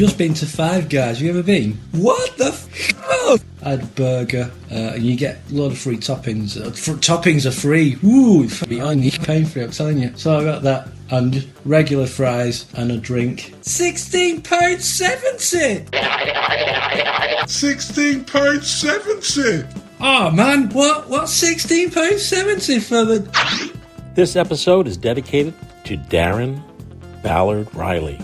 just been to Five Guys. Have you ever been? What the f***? I had a burger, and you get a load of free toppings. Toppings are free. Woo! Behind you, paying for it, I'm telling you. So I got that, and regular fries, and a drink. £16.70! £16.70! Oh man, what's £16.70 for the... This episode is dedicated to Darren Ballard Riley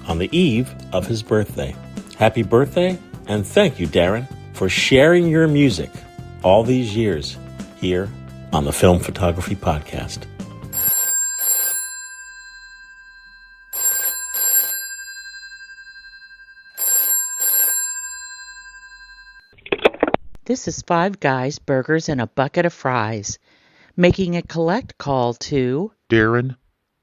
on the eve of his birthday. Happy birthday, and thank you, Darren, for sharing your music all these years here on the Film Photography Podcast. This is Five Guys, Burgers, and a Bucket of Fries. Making a collect call to Darren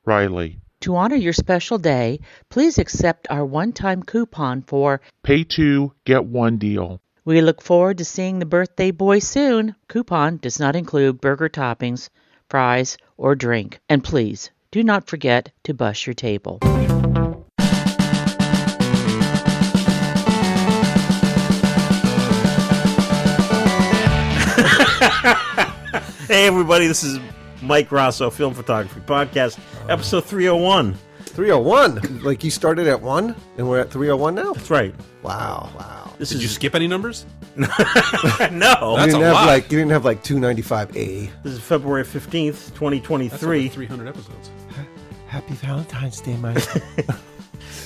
Riley. To honor your special day, please accept our one-time coupon for Pay 2, Get 1 deal. We look forward to seeing the birthday boy soon. Coupon does not include burger toppings, fries, or drink. And please, do not forget to bus your table. Hey everybody, this is Mike Rosso, Film Photography Podcast, episode 301. 301? Like you started at 1 and we're at 301 now? That's right. Wow. Did you skip any numbers? No. That's a lot. You didn't have like 295A. This is February 15th, 2023. That's over 300 episodes. Happy Valentine's Day, Mike.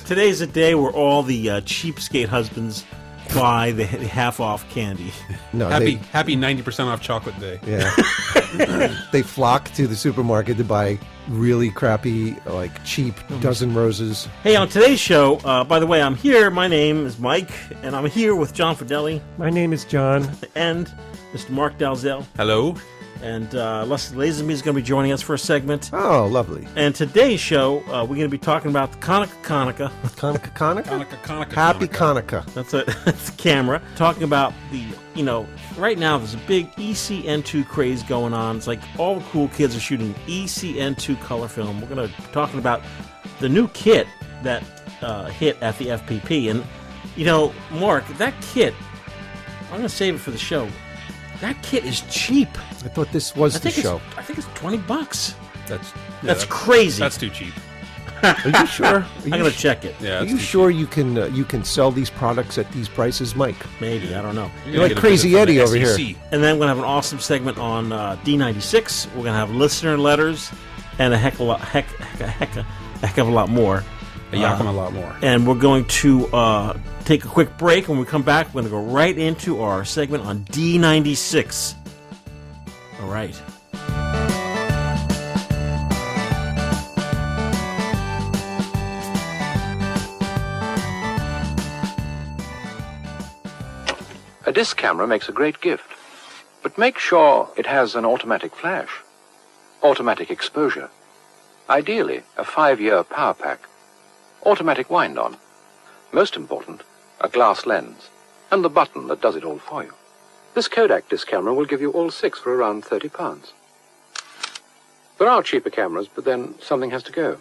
Today's a day where all the cheapskate husbands buy the half-off candy. No, Happy 90% off chocolate day. Yeah. They flock to the supermarket to buy really crappy, like cheap dozen roses. Hey, on today's show, by the way, I'm here. My name is Mike, and I'm here with John Fideli. My name is John. And Mr. Mark Dalzell. Hello. And Leslie Lazenby is going to be joining us for a segment. Oh, lovely. And today's show, we're going to be talking about the Konica. Konica? Happy Konica. That's a camera. Talking about right now there's a big ECN2 craze going on. It's like all the cool kids are shooting ECN2 color film. We're going to be talking about the new kit that hit at the FPP. And, Mark, that kit, I'm going to save it for the show. That kit is cheap. I thought this was the show. I think it's $20. That's crazy. That's too cheap. Are you sure? I'm going to check it. Yeah, Are you sure you can sell these products at these prices, Mike? Maybe. I don't know. You're like Crazy Eddie over here. And then we're going to have an awesome segment on D96. We're going to have listener letters and a heck of a lot more. A lot more. And we're going to take a quick break. When we come back, we're going to go right into our segment on D96. All right. A disc camera makes a great gift, but make sure it has an automatic flash, automatic exposure, ideally a 5-year power pack, automatic wind-on, most important, a glass lens, and the button that does it all for you. This Kodak disc camera will give you all 6 for around £30. There are cheaper cameras, but then something has to go.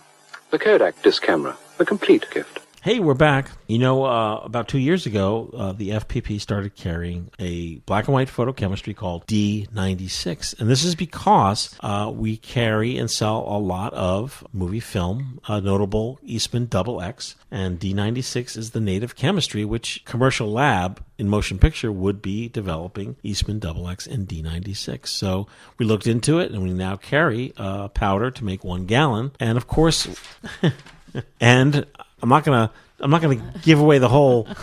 The Kodak disc camera, the complete gift. Hey, we're back. About 2 years ago, the FPP started carrying a black and white photochemistry called D96. And this is because we carry and sell a lot of movie film, notable Eastman XX. And D96 is the native chemistry, which Commercial Lab in motion picture would be developing Eastman XX and D96. So we looked into it, and we now carry powder to make 1 gallon. And, of course... and... I'm not gonna give away the whole. I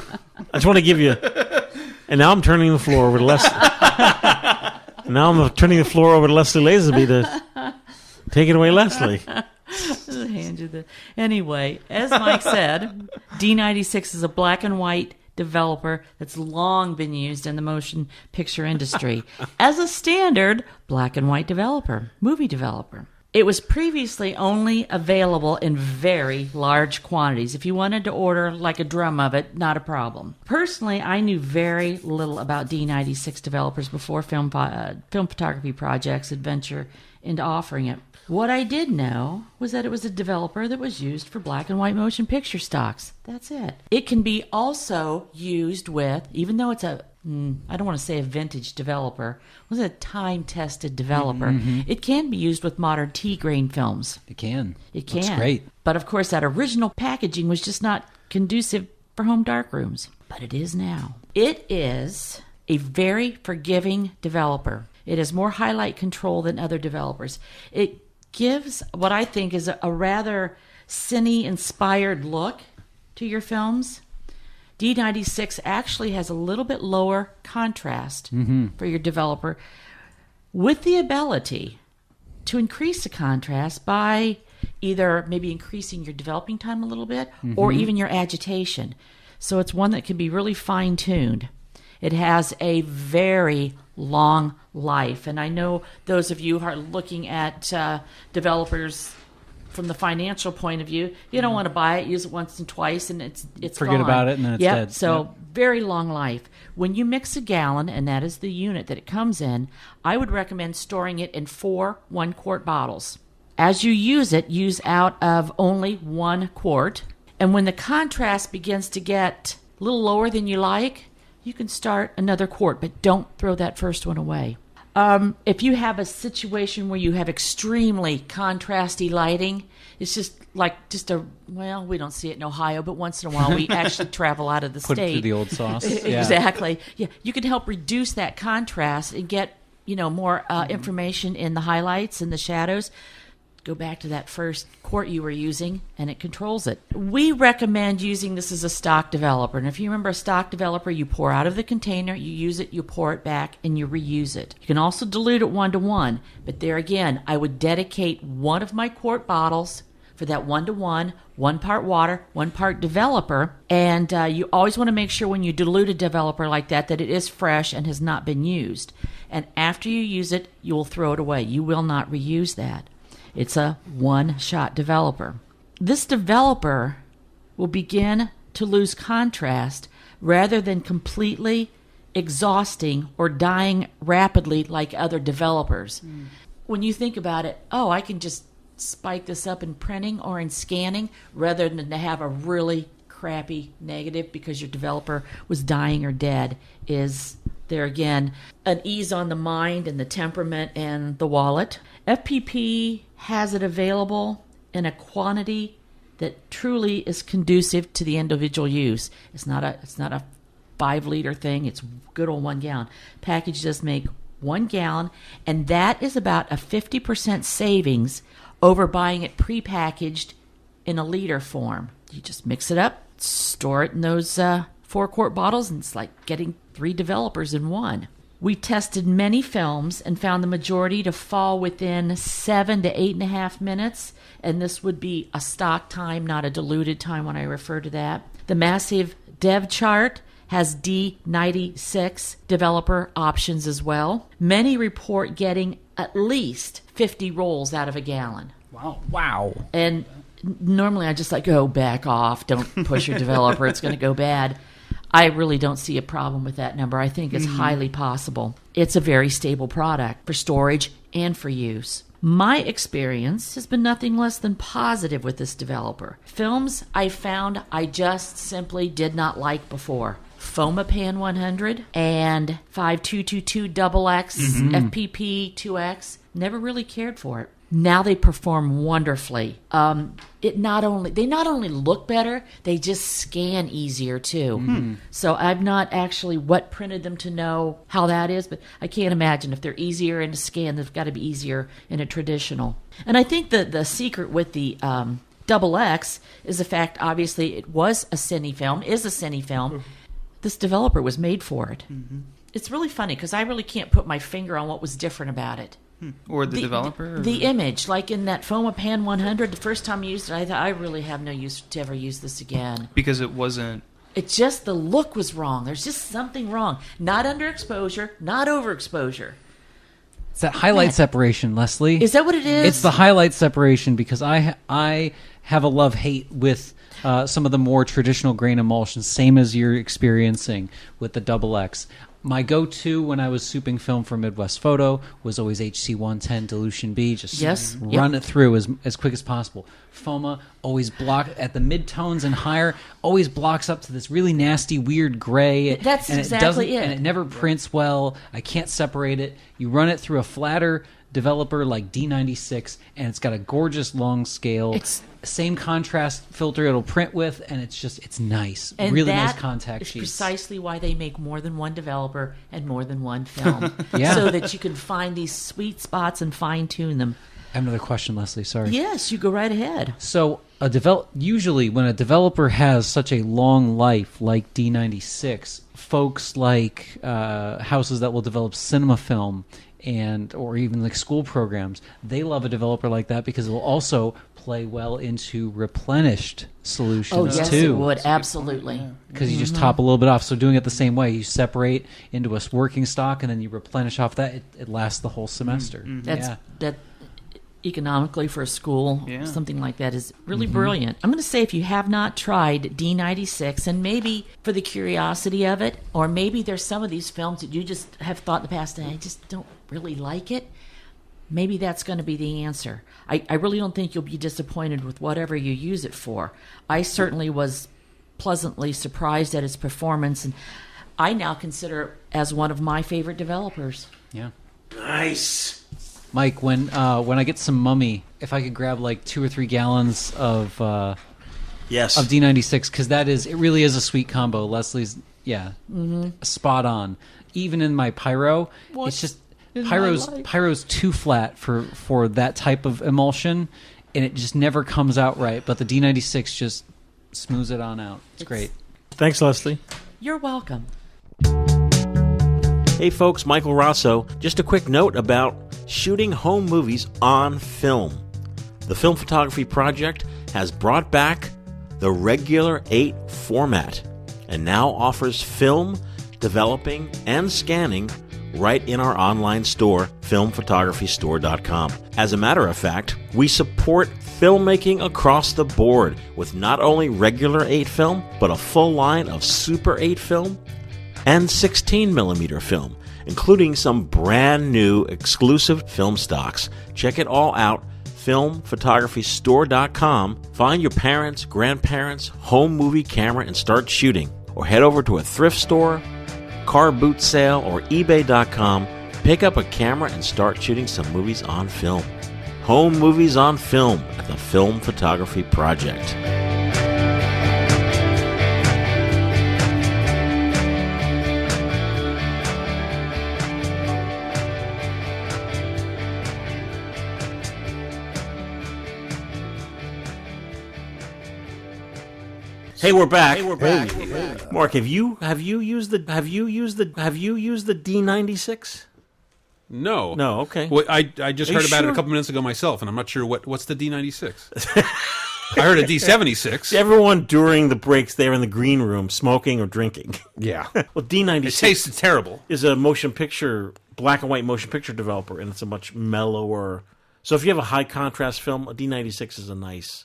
just want to give you. And now I'm turning the floor over to Leslie. Leslie Lazenby to take it away, Leslie. Anyway, as Mike said, D96 is a black and white developer that's long been used in the motion picture industry as a standard black and white movie developer. It was previously only available in very large quantities. If you wanted to order like a drum of it, not a problem. Personally, I knew very little about D96 developers before film photography projects adventure into offering it. What I did know was that it was a developer that was used for black and white motion picture stocks. That's it. It can be also used with, even though it's I don't want to say a vintage developer, it was a time-tested developer. It can be used with modern T-grain films. It can. It can. Looks great. But of course, that original packaging was just not conducive for home darkrooms. But it is now. It is a very forgiving developer. It has more highlight control than other developers. It gives what I think is a rather cine-inspired look to your films. D96 actually has a little bit lower contrast for your developer, with the ability to increase the contrast by either maybe increasing your developing time a little bit or even your agitation. So it's one that can be really fine-tuned. It has a very long life. And I know those of you who are looking at developers from the financial point of view, you don't want to buy it, use it once and twice, and it's Forget gone. about it, and then it's Yep. dead. So Yep. very long life. When you mix a gallon, and that is the unit that it comes in, I would recommend storing it in 4 1-quart bottles. As you use it, use out of only 1 quart. And when the contrast begins to get a little lower than you like, you can start another quart, but don't throw that first one away. If you have a situation where you have extremely contrasty lighting, it's just we don't see it in Ohio, but once in a while we actually travel out of the Put state. it through the old sauce. Yeah. Exactly. Yeah, you can help reduce that contrast and get more information in the highlights and the shadows. Go back to that first quart you were using, and it controls it. We recommend using this as a stock developer. And if you remember a stock developer, you pour out of the container, you use it, you pour it back, and you reuse it. You can also dilute it 1-to-1. But there again, I would dedicate one of my quart bottles for that 1-to-1, 1 part water, 1 part developer. And you always want to make sure when you dilute a developer like that it is fresh and has not been used. And after you use it, you will throw it away. You will not reuse that. It's a one-shot developer. This developer will begin to lose contrast rather than completely exhausting or dying rapidly like other developers. When you think about it, I can just spike this up in printing or in scanning rather than to have a really crappy negative because your developer was dying or dead, is there again an ease on the mind and the temperament and the wallet. FPP has it available in a quantity that truly is conducive to the individual use. It's not a 5-liter thing. It's good old 1 gallon. Package does make 1 gallon, and that is about a 50% savings over buying it prepackaged in a liter form. You just mix it up, store it in those 4-quart bottles, and it's like getting 3 developers in one. We tested many films and found the majority to fall within 7 to 8.5 minutes, and this would be a stock time, not a diluted time when I refer to that. The massive dev chart has D96 developer options as well. Many report getting at least 50 rolls out of a gallon. Wow. And normally I just back off, don't push your developer, it's going to go bad. I really don't see a problem with that number. I think it's highly possible. It's a very stable product for storage and for use. My experience has been nothing less than positive with this developer. Films I found I just simply did not like before. Fomapan 100 and 5222 XX, FPP 2X. Never really cared for it. Now they perform wonderfully. They not only look better, they just scan easier too. So I've not actually wet printed them to know how that is, but I can't imagine if they're easier in a scan, they've got to be easier in a traditional. And I think the secret with the XX is the fact, obviously, it was a cine film, is a cine film. This developer was made for it. It's really funny because I really can't put my finger on what was different about it. Or the developer? The image, like in that Fomapan 100, the first time I used it, I thought, I really have no use to ever use this again. Because it wasn't... It's just the look was wrong. There's just something wrong. Not underexposure, not overexposure. It's that highlight separation, Leslie. Is that what it is? It's the highlight separation because I have a love-hate with some of the more traditional grain emulsions, same as you're experiencing with the Double X. My go-to when I was souping film for Midwest Photo was always HC110 Dilution B. Just run it through as quick as possible. FOMA always block at the mid-tones and higher, always blocks up to this really nasty, weird gray. That's and exactly it. And it never prints well. I can't separate it. You run it through a flatter developer like D96, and it's got a gorgeous long scale. It's same contrast filter it'll print with, and it's nice. And really that nice contact is sheets. precisely why they make more than one developer and more than one film. Yeah. So that you can find these sweet spots and fine-tune them. I have another question, Leslie. Sorry. Yes, you go right ahead. So usually when a developer has such a long life like D96, folks like houses that will develop cinema film or even like school programs, they love a developer like that because it will also play well into replenished solutions Oh, yes, too. it would. Absolutely. Because you just top a little bit off. So doing it the same way, you separate into a working stock and then you replenish off that. It lasts the whole semester. That economically for a school, something like that is really brilliant. I'm going to say if you have not tried D96, and maybe for the curiosity of it, or maybe there's some of these films that you just have thought in the past, I just don't really like it, maybe that's going to be the answer. I really don't think you'll be disappointed with whatever you use it for. I certainly was pleasantly surprised at its performance, and I now consider it as one of my favorite developers. Yeah. Nice. Mike, when I get some Mummy, if I could grab like 2 or 3 gallons of D96, because it really is a sweet combo. Leslie's spot on. Even in my Pyro, it's just Pyro's too flat for that type of emulsion, and it just never comes out right. But the D96 just smooths it on out. It's great. Thanks, Leslie. You're welcome. Hey folks, Michael Rosso. Just a quick note about shooting home movies on film. The Film Photography Project has brought back the regular 8 format and now offers film, developing, and scanning right in our online store, filmphotographystore.com. As a matter of fact, we support filmmaking across the board with not only regular 8 film, but a full line of Super 8 film and 16mm film, including some brand new exclusive film stocks. Check it all out, filmphotographystore.com. Find your parents, grandparents' home movie camera and start shooting. Or head over to a thrift store, car boot sale, or ebay.com. Pick up a camera and start shooting some movies on film. Home movies on film at the Film Photography Project. Hey, we're back. Mark, have you used the D96? No. No, okay. Well, I just heard about it sure? a couple minutes ago myself, and I'm not sure what's the D96. I heard a D76. Everyone during the breaks there in the green room smoking or drinking. Yeah. Well, D96 It tasted terrible. is a black and white motion picture developer, and it's a much mellower. So if you have a high contrast film, a D96 is a nice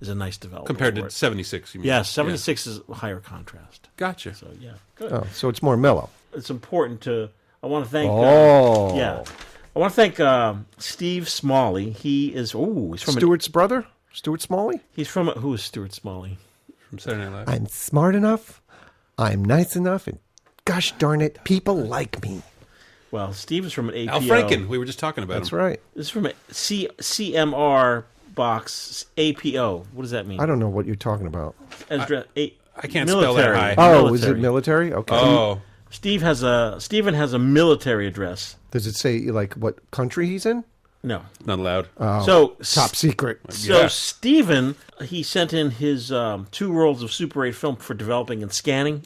developer Compared for to it. 76, you mean? Yeah, 76 is higher contrast. Gotcha. So yeah, good. Oh, so it's more mellow. It's important to. I want to thank. Oh. I want to thank Steve Smalley. He's from Stuart's brother? Stuart Smalley? He's from who is Stuart Smalley? From Saturday Night Live. I'm smart enough, I'm nice enough, and gosh darn it, people like me. Well, Steve is from an APO. Al Franken. We were just talking about That's him. right. This is from a CMR box APO. What does that mean? I don't know what you're talking about. I can't spell that military. high. Oh, is it military? Okay. Oh. Stephen has a military address. Does it say like what country he's in? No, Not allowed. Oh, so top secret. So Yeah. Stephen, he sent in his 2 rolls of Super 8 film for developing and scanning,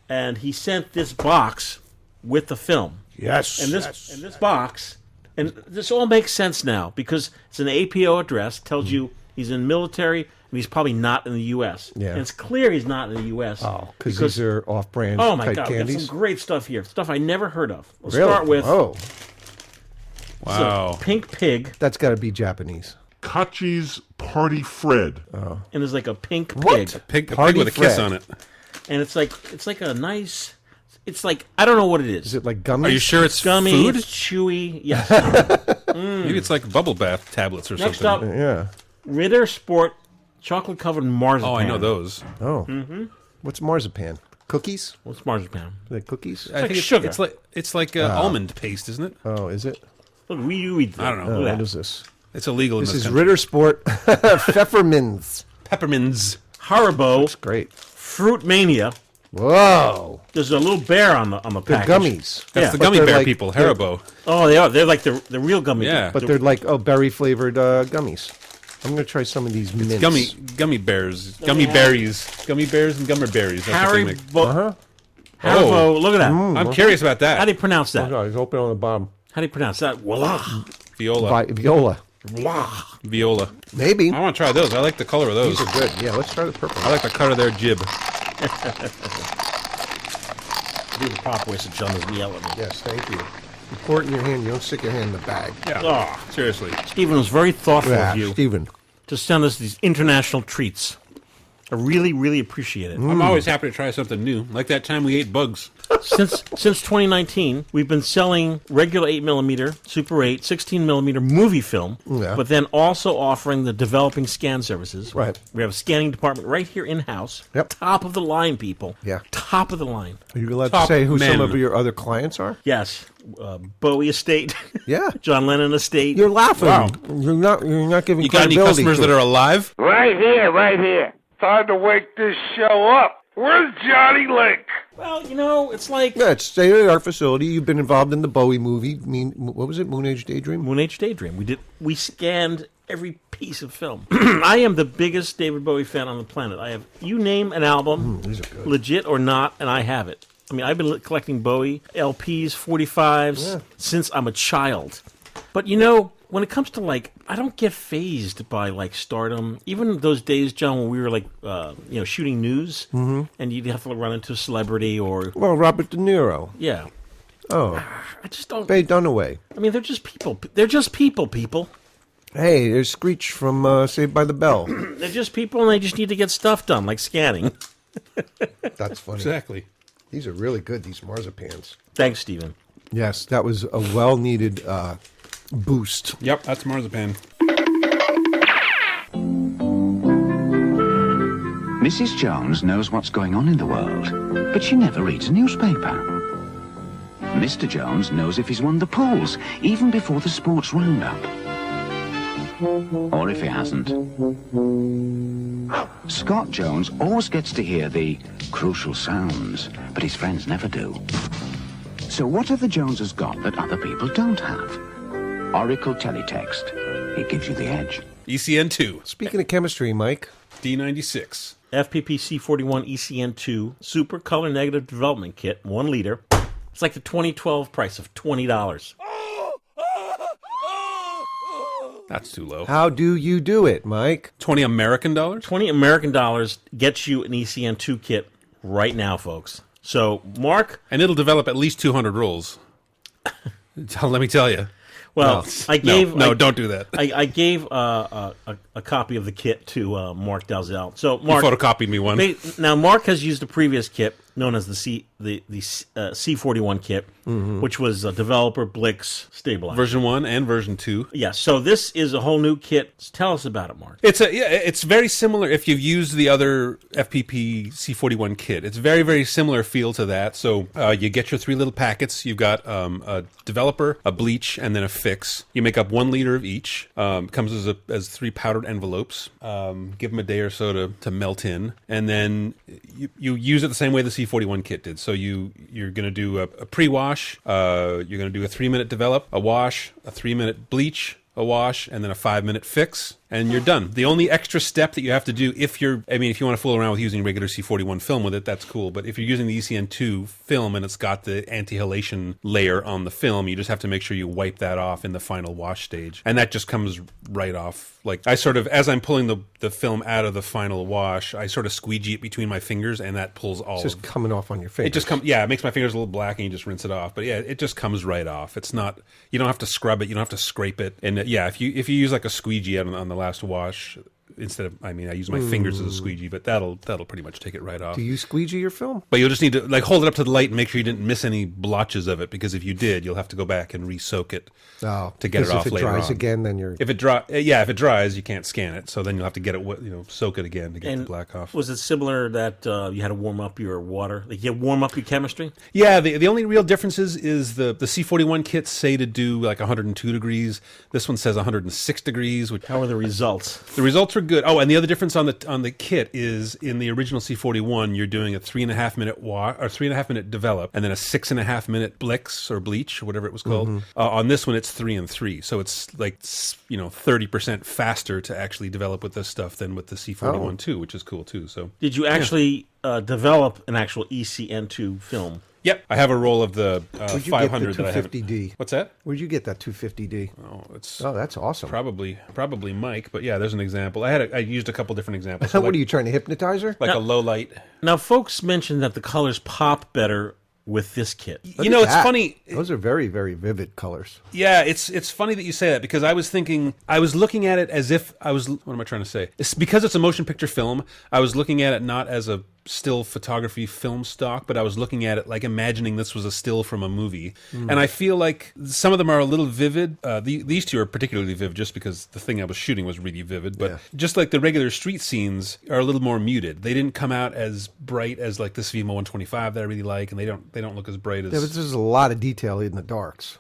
and he sent this box with the film. Yes. And this box, and this all makes sense now because it's an APO address. Tells you he's in military and he's probably not in the U.S. Yeah. And it's clear he's not in the U.S. Oh, because these are off-brand Oh my type God, we got candies. some great stuff here. Stuff I never heard of. We'll Really? start with Oh, Wow. Pink Pig. that's got to be Japanese. Kachi's Party Fred. and there's like a pink What? pig, A Party pig with a kiss Fred. on it. and it's like a nice. It's like I don't know what it is. Is it like gummies? Are you sure it's Gummy, food? it's chewy. Yes. Maybe it's like bubble bath tablets or Next something. up, Yeah. Ritter Sport chocolate covered marzipan. Oh, I know those. Oh. What's marzipan? Cookies? What's marzipan? Are they cookies? I think sugar. It's like almond paste, isn't it? Oh, is it? Look, you eat. I don't know. Oh, Look at what that. is this? It's illegal in This this is country. Ritter Sport Pfefferminz. Peppermints. Haribo Great. Fruit Mania. Whoa. There's a little bear on the They're package. gummies. That's Yeah. the But gummy they're bear like- people, they're- Haribo. Oh, they are. They're like the real gummy. Yeah. But they're like, berry flavored gummies. I'm going to try some of these mints. Gummy bears. Gummy berries. Gummy bears and gummer berries. That's what they make. Haribo. Uh-huh. Haribo. Look at that. I'm curious about How that. do you pronounce that? Oh, it's open on the bottom. How do you pronounce that? Voila. Viola. Viola. Viola. Maybe. I want to try those. I like the color of those. These are good. Yeah, let's try the purple. I like the cut of their jib. Do the proper way so John doesn't yell at me. Yes, thank you. You pour it in your hand. You don't stick your hand in the bag. Yeah. Oh, Seriously. Stephen was very thoughtful Yeah, of you Stephen. to send us these international treats. I really, really appreciate it. I'm always happy to try something new. Like that time we ate bugs. Since 2019, we've been selling regular 8mm, Super 8, 16mm movie film, Yeah. but then also offering the developing scan services. Right. We have a scanning department right here in-house. Yep. Top of the line, people. Yeah. Top of the line. Are you allowed to Top say who some men. of your other clients are? Yes. Bowie Estate. Yeah. John Lennon Estate. You're laughing. Wow. You're not giving You got any credibility customers to that it. are alive? Right here, right here. Time to wake this show up. Where's Johnny Link? Well, it's like Yeah, it's state-of-the-art facility. You've been involved in the Bowie movie. What was it? Moon Age Daydream? Moon Age Daydream. We scanned every piece of film. I am the biggest David Bowie fan on the planet. I have you name an album, These are good. legit or not, and I have it. I mean, I've been collecting Bowie LPs, 45s since I'm a child. But when it comes to I don't get phased by stardom. Even those days, John, when we were shooting news, and you'd have to run into a celebrity or Well, Robert De Niro. yeah. Oh, I just don't. Faye Dunaway. I mean, they're just people. They're just people. Hey, there's Screech from Saved by the Bell. They're just people, and they just need to get stuff done, like scanning. That's funny. Exactly. These are really good, these marzipans. Thanks, Stephen. Yes, that was a well-needed boost. Yep, that's marzipan. Mrs. Jones knows what's going on in the world, but she never reads a newspaper. Mr. Jones knows if he's won the polls, even before the sports roundup. Or if he hasn't. Scott Jones always gets to hear the crucial sounds, but his friends never do. So what have the Joneses got that other people don't have? Oracle Teletext. It gives you the edge. ECN2. Speaking of chemistry, Mike. D96. FPP C41 ECN2 Super Color Negative Development Kit, 1 liter. It's like the 2012 price of $20. That's too low. How do you do it, Mike? 20 American dollars? 20 American dollars gets you an ECN2 kit right now, folks. So, Mark. And it'll develop at least 200 rolls. Let me tell you. Well, I gave don't do that. I gave a copy of the kit to Mark Dalzell. So Mark You photocopied me one. Now Mark has used a previous kit known as the C41 kit, which was a developer Blix stabilizer. Version 1 and version 2. Yeah. So this is a whole new kit. Tell us about it, Mark. It's very similar if you've used the other FPP C41 kit. It's very, very similar feel to that. So you get your 3 little packets. You've got a developer, a bleach, and then a fix. You make up 1 liter of each. Comes as 3 powdered envelopes. Give them a day or so to melt in, and then you use it the same way the C41 kit did. So you're going to do a pre-wash. You're going to do a 3-minute develop, a wash, a 3-minute bleach, a wash, and then a 5-minute fix, and you're done. The only extra step that you have to do if you want to fool around with using regular C41 film with it, that's cool. But if you're using the ECN2 film and it's got the anti-halation layer on the film, you just have to make sure you wipe that off in the final wash stage. And that just comes right off. Like, I sort of, as I'm pulling the film out of the final wash, I sort of squeegee it between my fingers, and that pulls all. It's just coming off on your fingers. It just comes, it makes my fingers a little black, and you just rinse it off. But yeah, it just comes right off. It's not, you don't have to scrub it, you don't have to scrape it. And yeah, if you use like a squeegee on the last wash. Instead of, I use my fingers as a squeegee, but that'll pretty much take it right off. Do you squeegee your film? But you'll just need to hold it up to the light and make sure you didn't miss any blotches of it, because if you did, you'll have to go back and re-soak it to get it off later on. If it dries again, then you're... If it dries, you can't scan it, so then you'll have to get it, soak it again to get the black off. Was it similar that you had to warm up your water? Like you warm up your chemistry? Yeah, the only real difference is the C41 kits say to do 102 degrees. This one says 106 degrees. How are the results? The results are good. Oh, and the other difference on the kit is in the original C41, you're doing a 3.5 minute or 3.5 minute develop, and then a 6.5 minute blix or bleach or whatever it was called. On this one, it's 3 and 3, so it's 30% faster to actually develop with this stuff than with the C41 too, which is cool too. So did you actually develop an actual ECN2 film? Yep, I have a roll of the 500 that I have. 250D. What's that? Where'd you get that 250D? Oh, that's awesome. Probably Mike, but yeah, there's an example. I used a couple different examples. So what are you trying to hypnotize her? A low light. Now, folks mentioned that the colors pop better with this kit. It's funny. Those are very, very vivid colors. Yeah, it's funny that you say that, because I was looking at it as if what am I trying to say? It's because it's a motion picture film. I was looking at it not as a still photography film stock, but I was looking at it like imagining this was a still from a movie. And I feel like some of them are a little vivid. These two are particularly vivid just because the thing I was shooting was really vivid, but just like the regular street scenes are a little more muted. They didn't come out as bright as this VMO 125 that I really like, and they don't look as bright as... Yeah, but there's a lot of detail in the darks.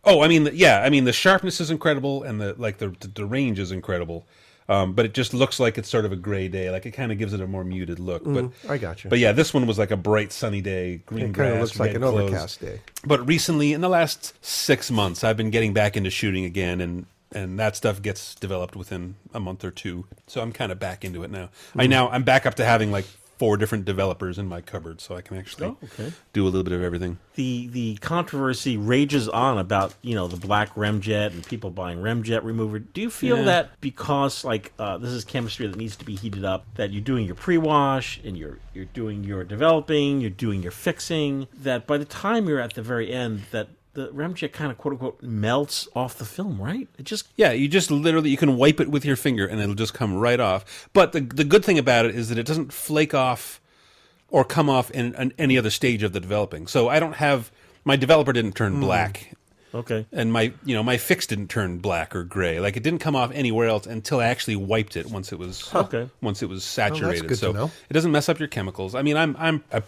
Oh, the sharpness is incredible, and the range is incredible. But it just looks like it's sort of a gray day. It kind of gives it a more muted look. But I got you. But yeah, this one was like a bright sunny day, green grass. It kind of looks like an overcast day. But recently, in the last 6 months, I've been getting back into shooting again, and that stuff gets developed within a month or two. So I'm kind of back into it now. I'm back up to having 4 different developers in my cupboard, so I can actually do a little bit of everything. The controversy rages on about the black remjet and people buying remjet remover. Do you feel that because this is chemistry that needs to be heated up, that you're doing your pre-wash and you're doing your developing, you're doing your fixing, that by the time you're at the very end, that the remjet kind of quote-unquote melts off the film, right? It just... Yeah, you just literally, you can wipe it with your finger and it'll just come right off. But the good thing about it is that it doesn't flake off or come off in any other stage of the developing. So I don't have... My developer didn't turn black. Okay. And my fix didn't turn black or gray. It didn't come off anywhere else until I actually wiped it once it was saturated. That's good to know. It doesn't mess up your chemicals. I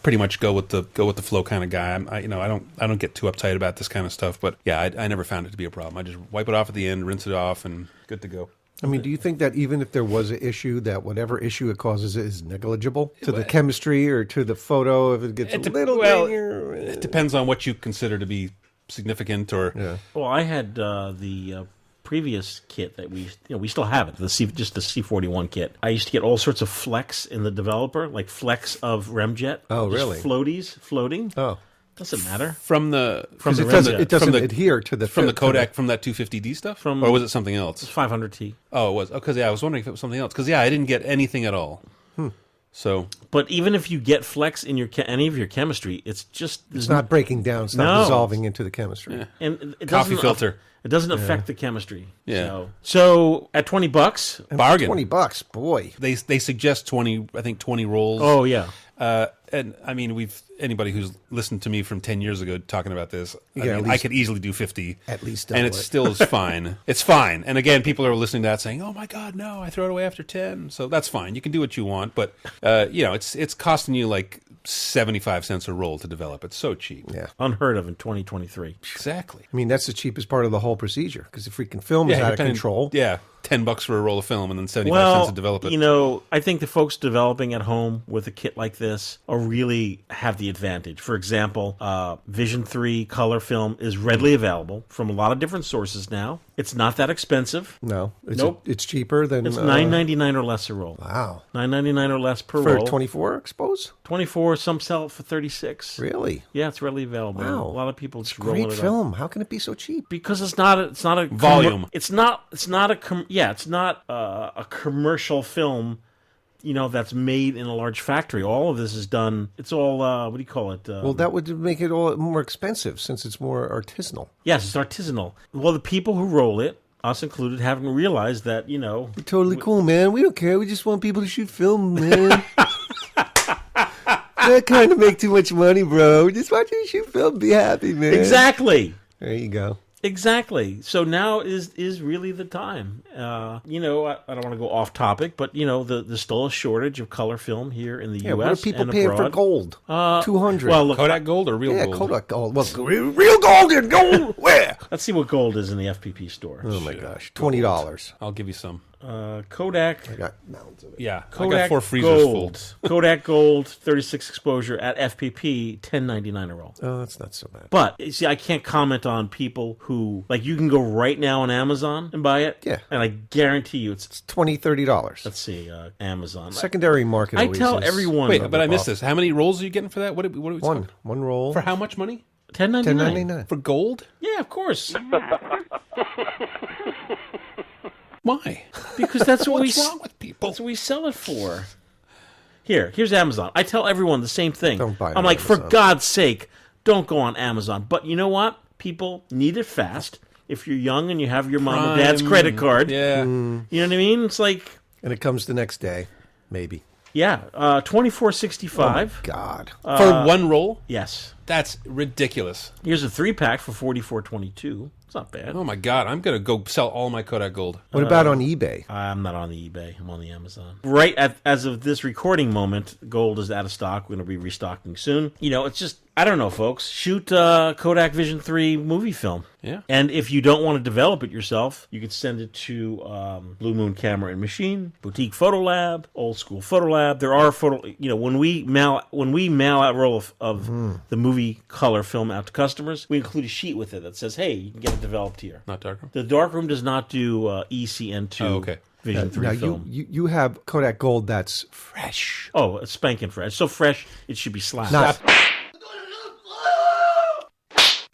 pretty much go with the flow kind of guy. I don't get too uptight about this kind of stuff. But yeah, I never found it to be a problem. I just wipe it off at the end, rinse it off, and good to go. Do you think that even if there was an issue, that whatever issue it causes is negligible to the chemistry or to the photo? If it gets a little grainier, it depends on what you consider to be significant or Well, I had the previous kit that we still have it, just the C41 kit. I used to get all sorts of flecks in the developer, like flecks of remjet. Oh, really? Floating. Oh, doesn't matter from the it doesn't adhere to the from the Kodak from that 250D stuff, or was it something else? It's 500T. Oh, it was. Because I was wondering if it was something else. Because I didn't get anything at all. So, but even if you get flecks in your any of your chemistry, it's not breaking down. It's not dissolving into the chemistry. Yeah. And it coffee filter. It doesn't affect the chemistry. Yeah. So at $20, bargain. $20, boy. They suggest 20. I think 20 rolls. Oh yeah. And anybody who's listened to me from 10 years ago talking about this, I could easily do 50. At least, and it still is fine. It's fine. And again, people are listening to that saying, "Oh my God, no! I throw it away after 10." So that's fine. You can do what you want, but it's costing you 75 cents a roll to develop. It's so cheap. Yeah, unheard of in 2023. Exactly. That's the cheapest part of the whole procedure, because the freaking film is out of control. Yeah. $10 for a roll of film and then 75 cents to develop it. I think the folks developing at home with a kit like this really have the advantage. For example, Vision 3 color film is readily available from a lot of different sources now. It's not that expensive. No. It's cheaper than... It's $9.99 or less a roll. Wow. $9.99 or less per roll. For 24, I suppose? 24, some sell it for 36. Really? Yeah, it's readily available. Wow. A lot of people just roll great it film. up. How can it be so cheap? Because it's not a volume. It's not a commercial film, that's made in a large factory. All of this is done. It's all what do you call it? Well, that would make it all more expensive since it's more artisanal. Yes, it's artisanal. Well, the people who roll it us included, haven't realized that, We're totally cool, man. We don't care. We just want people to shoot film, man. That kind of make too much money, bro. We just want you to shoot film, be happy, man. Exactly. There you go. Exactly. So now is really the time. I don't want to go off topic, but there's still a shortage of color film here in the U.S. What are people and paying abroad. for gold? 200. Well, look, Kodak gold or real gold? Yeah, Kodak gold. Well, real gold and gold. Where? let's see what gold is in the FPP store. Oh my gosh, $20. I'll give you some. Kodak. I got mounds of it. Yeah, Kodak I got 4 freezers gold. full. Kodak Gold 36 exposure at FPP $10.99 a roll. Oh, that's not so bad. But see, I can't comment on people who you can go right now on Amazon and buy it. Yeah, and I guarantee you it's $20, $30. Let's see, Amazon Secondary market. I tell everyone. Wait, but I missed this. How many rolls are you getting for that? What are we talking? One roll For how much money? $10.99 for gold? Yeah, of course. Why? Because that's what What's wrong with people? That's what we sell it for. Here's Amazon. I tell everyone the same thing. Don't buy it I'm on like, Amazon. for God's sake, don't go on Amazon. But you know what? People need it fast. If you're young and you have your mom and dad's credit card, Yeah. you know what I mean? It's like, And it comes the next day, maybe. yeah, $24.65. God. For one roll? Yes. That's ridiculous. Here's a 3-pack for $44.22. It's not bad. Oh my God, I'm going to go sell all my Kodak gold. What about on eBay? I'm not on the eBay. I'm on the Amazon. Right as of this recording moment, gold is out of stock. We're going to be restocking soon. It's just, I don't know, folks. Shoot Kodak Vision 3 movie film. Yeah. And if you don't want to develop it yourself, you could send it to Blue Moon Camera and Machine, Boutique Photo Lab, Old School Photo Lab. There are when we mail out a roll of the movie color film out to customers, we include a sheet with it that says, hey, you can get it developed here. Not darkroom? The darkroom does not do ECN2 Vision 3 now film. you have Kodak Gold that's fresh. Oh, it's spanking fresh. So fresh, it should be slapped. Not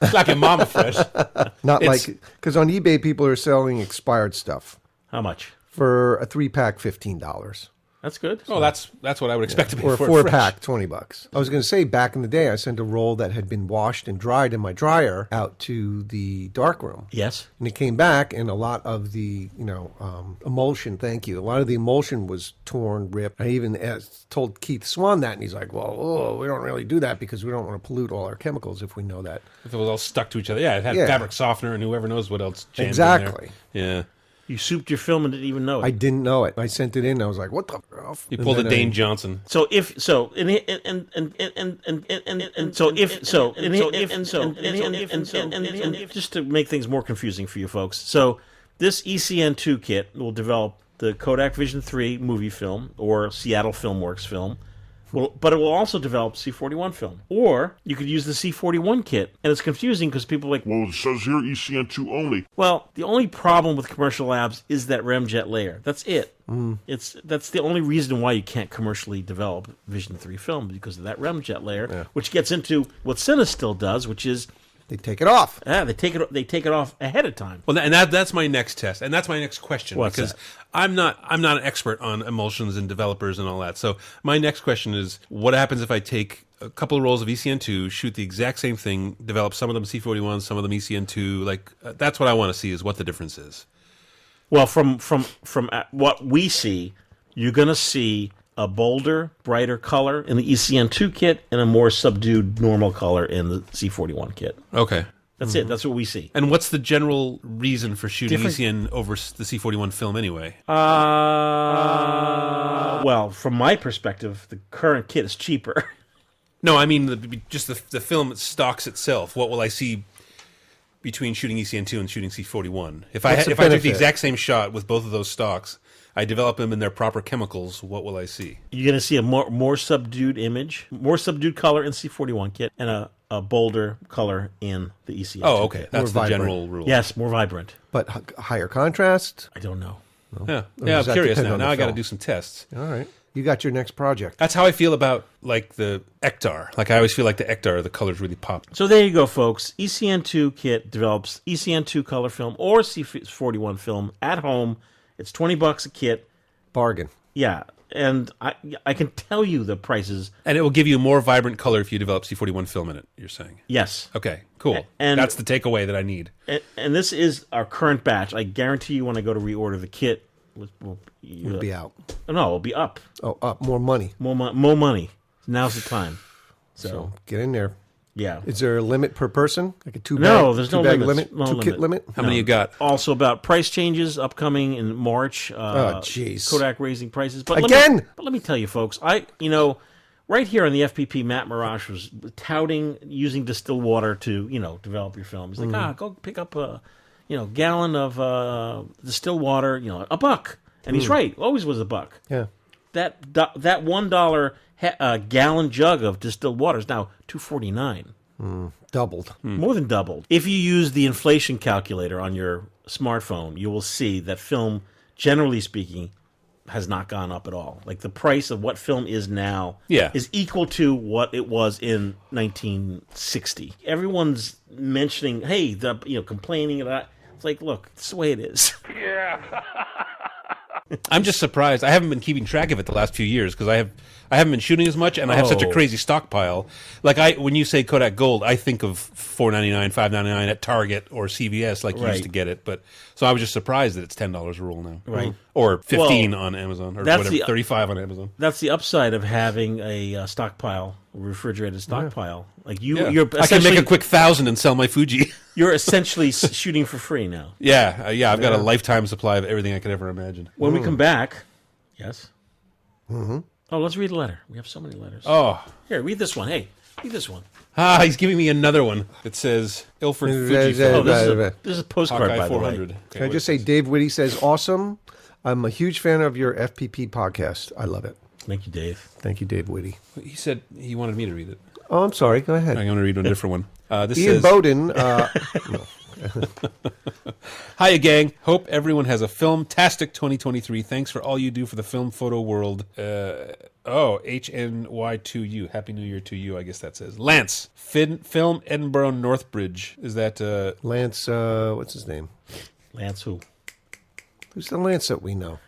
Slap your mama fresh. Because on eBay people are selling expired stuff How much? for a 3-pack $15. That's good. Oh, that's what I would expect to be Or a for 4-pack, $20. I was going to say, back in the day, I sent a roll that had been washed and dried in my dryer out to the darkroom. Yes. And it came back, and a lot of the, emulsion, thank you, a lot of the emulsion was torn, ripped. I even told Keith Swan that, and he's like, well, we don't really do that because we don't want to pollute all our chemicals if we know that. If it was all stuck to each other. Yeah, it had fabric softener and whoever knows what else jammed Exactly. in there. Yeah. You souped your film and didn't even know it. I didn't know it. I sent it in, and I was like, what the f? You pulled a Dane Johnson. So just to make things more confusing for you folks. So this ECN2 kit will develop the Kodak Vision 3 movie film or Seattle Filmworks film. But it will also develop C41 film. Or you could use the C41 kit. And it's confusing because people are like, Well, it says here ECN2 only. well, the only problem with commercial labs is that remjet layer. That's it. That's the only reason why you can't commercially develop Vision 3 film, because of that remjet layer, which gets into what Cine still does, which is they take it off. Yeah, they take it off ahead of time. Well, and that's my next test, and that's my next question. What's because that? I'm not an expert on emulsions and developers and all that. So my next question is, what happens if I take a couple of rolls of ECN2, shoot the exact same thing, develop some of them C41, some of them ECN2? That's what I want to see, is what the difference is. Well, from what we see, you're going to see a bolder, brighter color in the ECN2 kit and a more subdued, normal color in the C41 kit. Okay. That's it. That's what we see. And what's the general reason for shooting Different- ECN over the C41 film anyway? Well, from my perspective, the current kit is cheaper. No, I mean just the film stocks itself. What will I see between shooting ECN2 and shooting C41? If I took the exact same shot with both of those stocks, I develop them in their proper chemicals, what will I see? You're going to see a more subdued image, more subdued color in C41 kit, and a bolder color in the ECN2 Oh, okay. kit. That's the vibrant. general rule. Yes, more vibrant. But higher contrast? I don't know. Yeah, Or I'm does that curious depend now. on the Now I got to film? do some tests. All right. You got your next project. That's how I feel about the Ektar. I always feel like the Ektar, the colors really pop. So there you go, folks. ECN2 kit develops ECN2 color film or C41 film at home. It's $20 a kit. Bargain. Yeah. And I can tell you the prices. And it will give you more vibrant color if you develop C41 film in it, you're saying? Yes. Okay, cool. And that's the takeaway that I need. And this is our current batch. I guarantee you when I go to reorder the kit, It'll be out. No, it'll be up. Oh, up. More money. More money. Now's the time. So get in there. Yeah. Is there a limit per person? Like a two-bag, No, there's no two-bag limits. limit? No Two-kit limit? How many you got? Also about price changes upcoming in March. Oh, jeez. Kodak raising prices. But Again? Let me tell you, folks. Right here on the FPP, Matt Mirage was touting using distilled water to, develop your film. He's like, go pick up a, gallon of distilled water, $1. And he's right. Always was $1. Yeah. That $1 gallon jug of distilled water is now $2.49. Doubled. More than doubled. If you use the inflation calculator on your smartphone, you will see that film, generally speaking, has not gone up at all. Like the price of what film is now is equal to what it was in 1960. Everyone's mentioning, hey, complaining about. It's like, look, it's the way it is. Yeah. I'm just surprised. I haven't been keeping track of it the last few years because I haven't been shooting as much, and I have such a crazy stockpile. Like when you say Kodak Gold, I think of $4.99, $5.99 at Target or CVS, like you used to get it. But so I was just surprised that it's $10 a roll now, right? Or $15 on Amazon, or whatever, $35 on Amazon. That's the upside of having a stockpile, a refrigerated stockpile. Like you're I can make a quick 1,000 and sell my Fuji. You're essentially shooting for free now. Yeah. I've got a lifetime supply of everything I could ever imagine. When we come back, yes. Mm-hmm. Oh, let's read a letter. We have so many letters. Oh, here, read this one. Hey, read this one. He's giving me another one. It says Ilford Fuji. This is a postcard, Hawkeye by 400. the way. Can I just say, Dave Whitty says, awesome. I'm a huge fan of your FPP podcast. I love it. Thank you, Dave. Thank you, Dave Whitty. He said he wanted me to read it. Oh, I'm sorry. Go ahead. I'm going to read a different one. This Ian says, Bowden. Hiya, gang. Hope everyone has a film-tastic 2023. Thanks for all you do for the film photo world. HNY2U. Happy New Year to you, I guess that says. Lance. Film Edinburgh Northbridge. Is that... Lance, what's his name? Lance who? Who's the Lance that we know?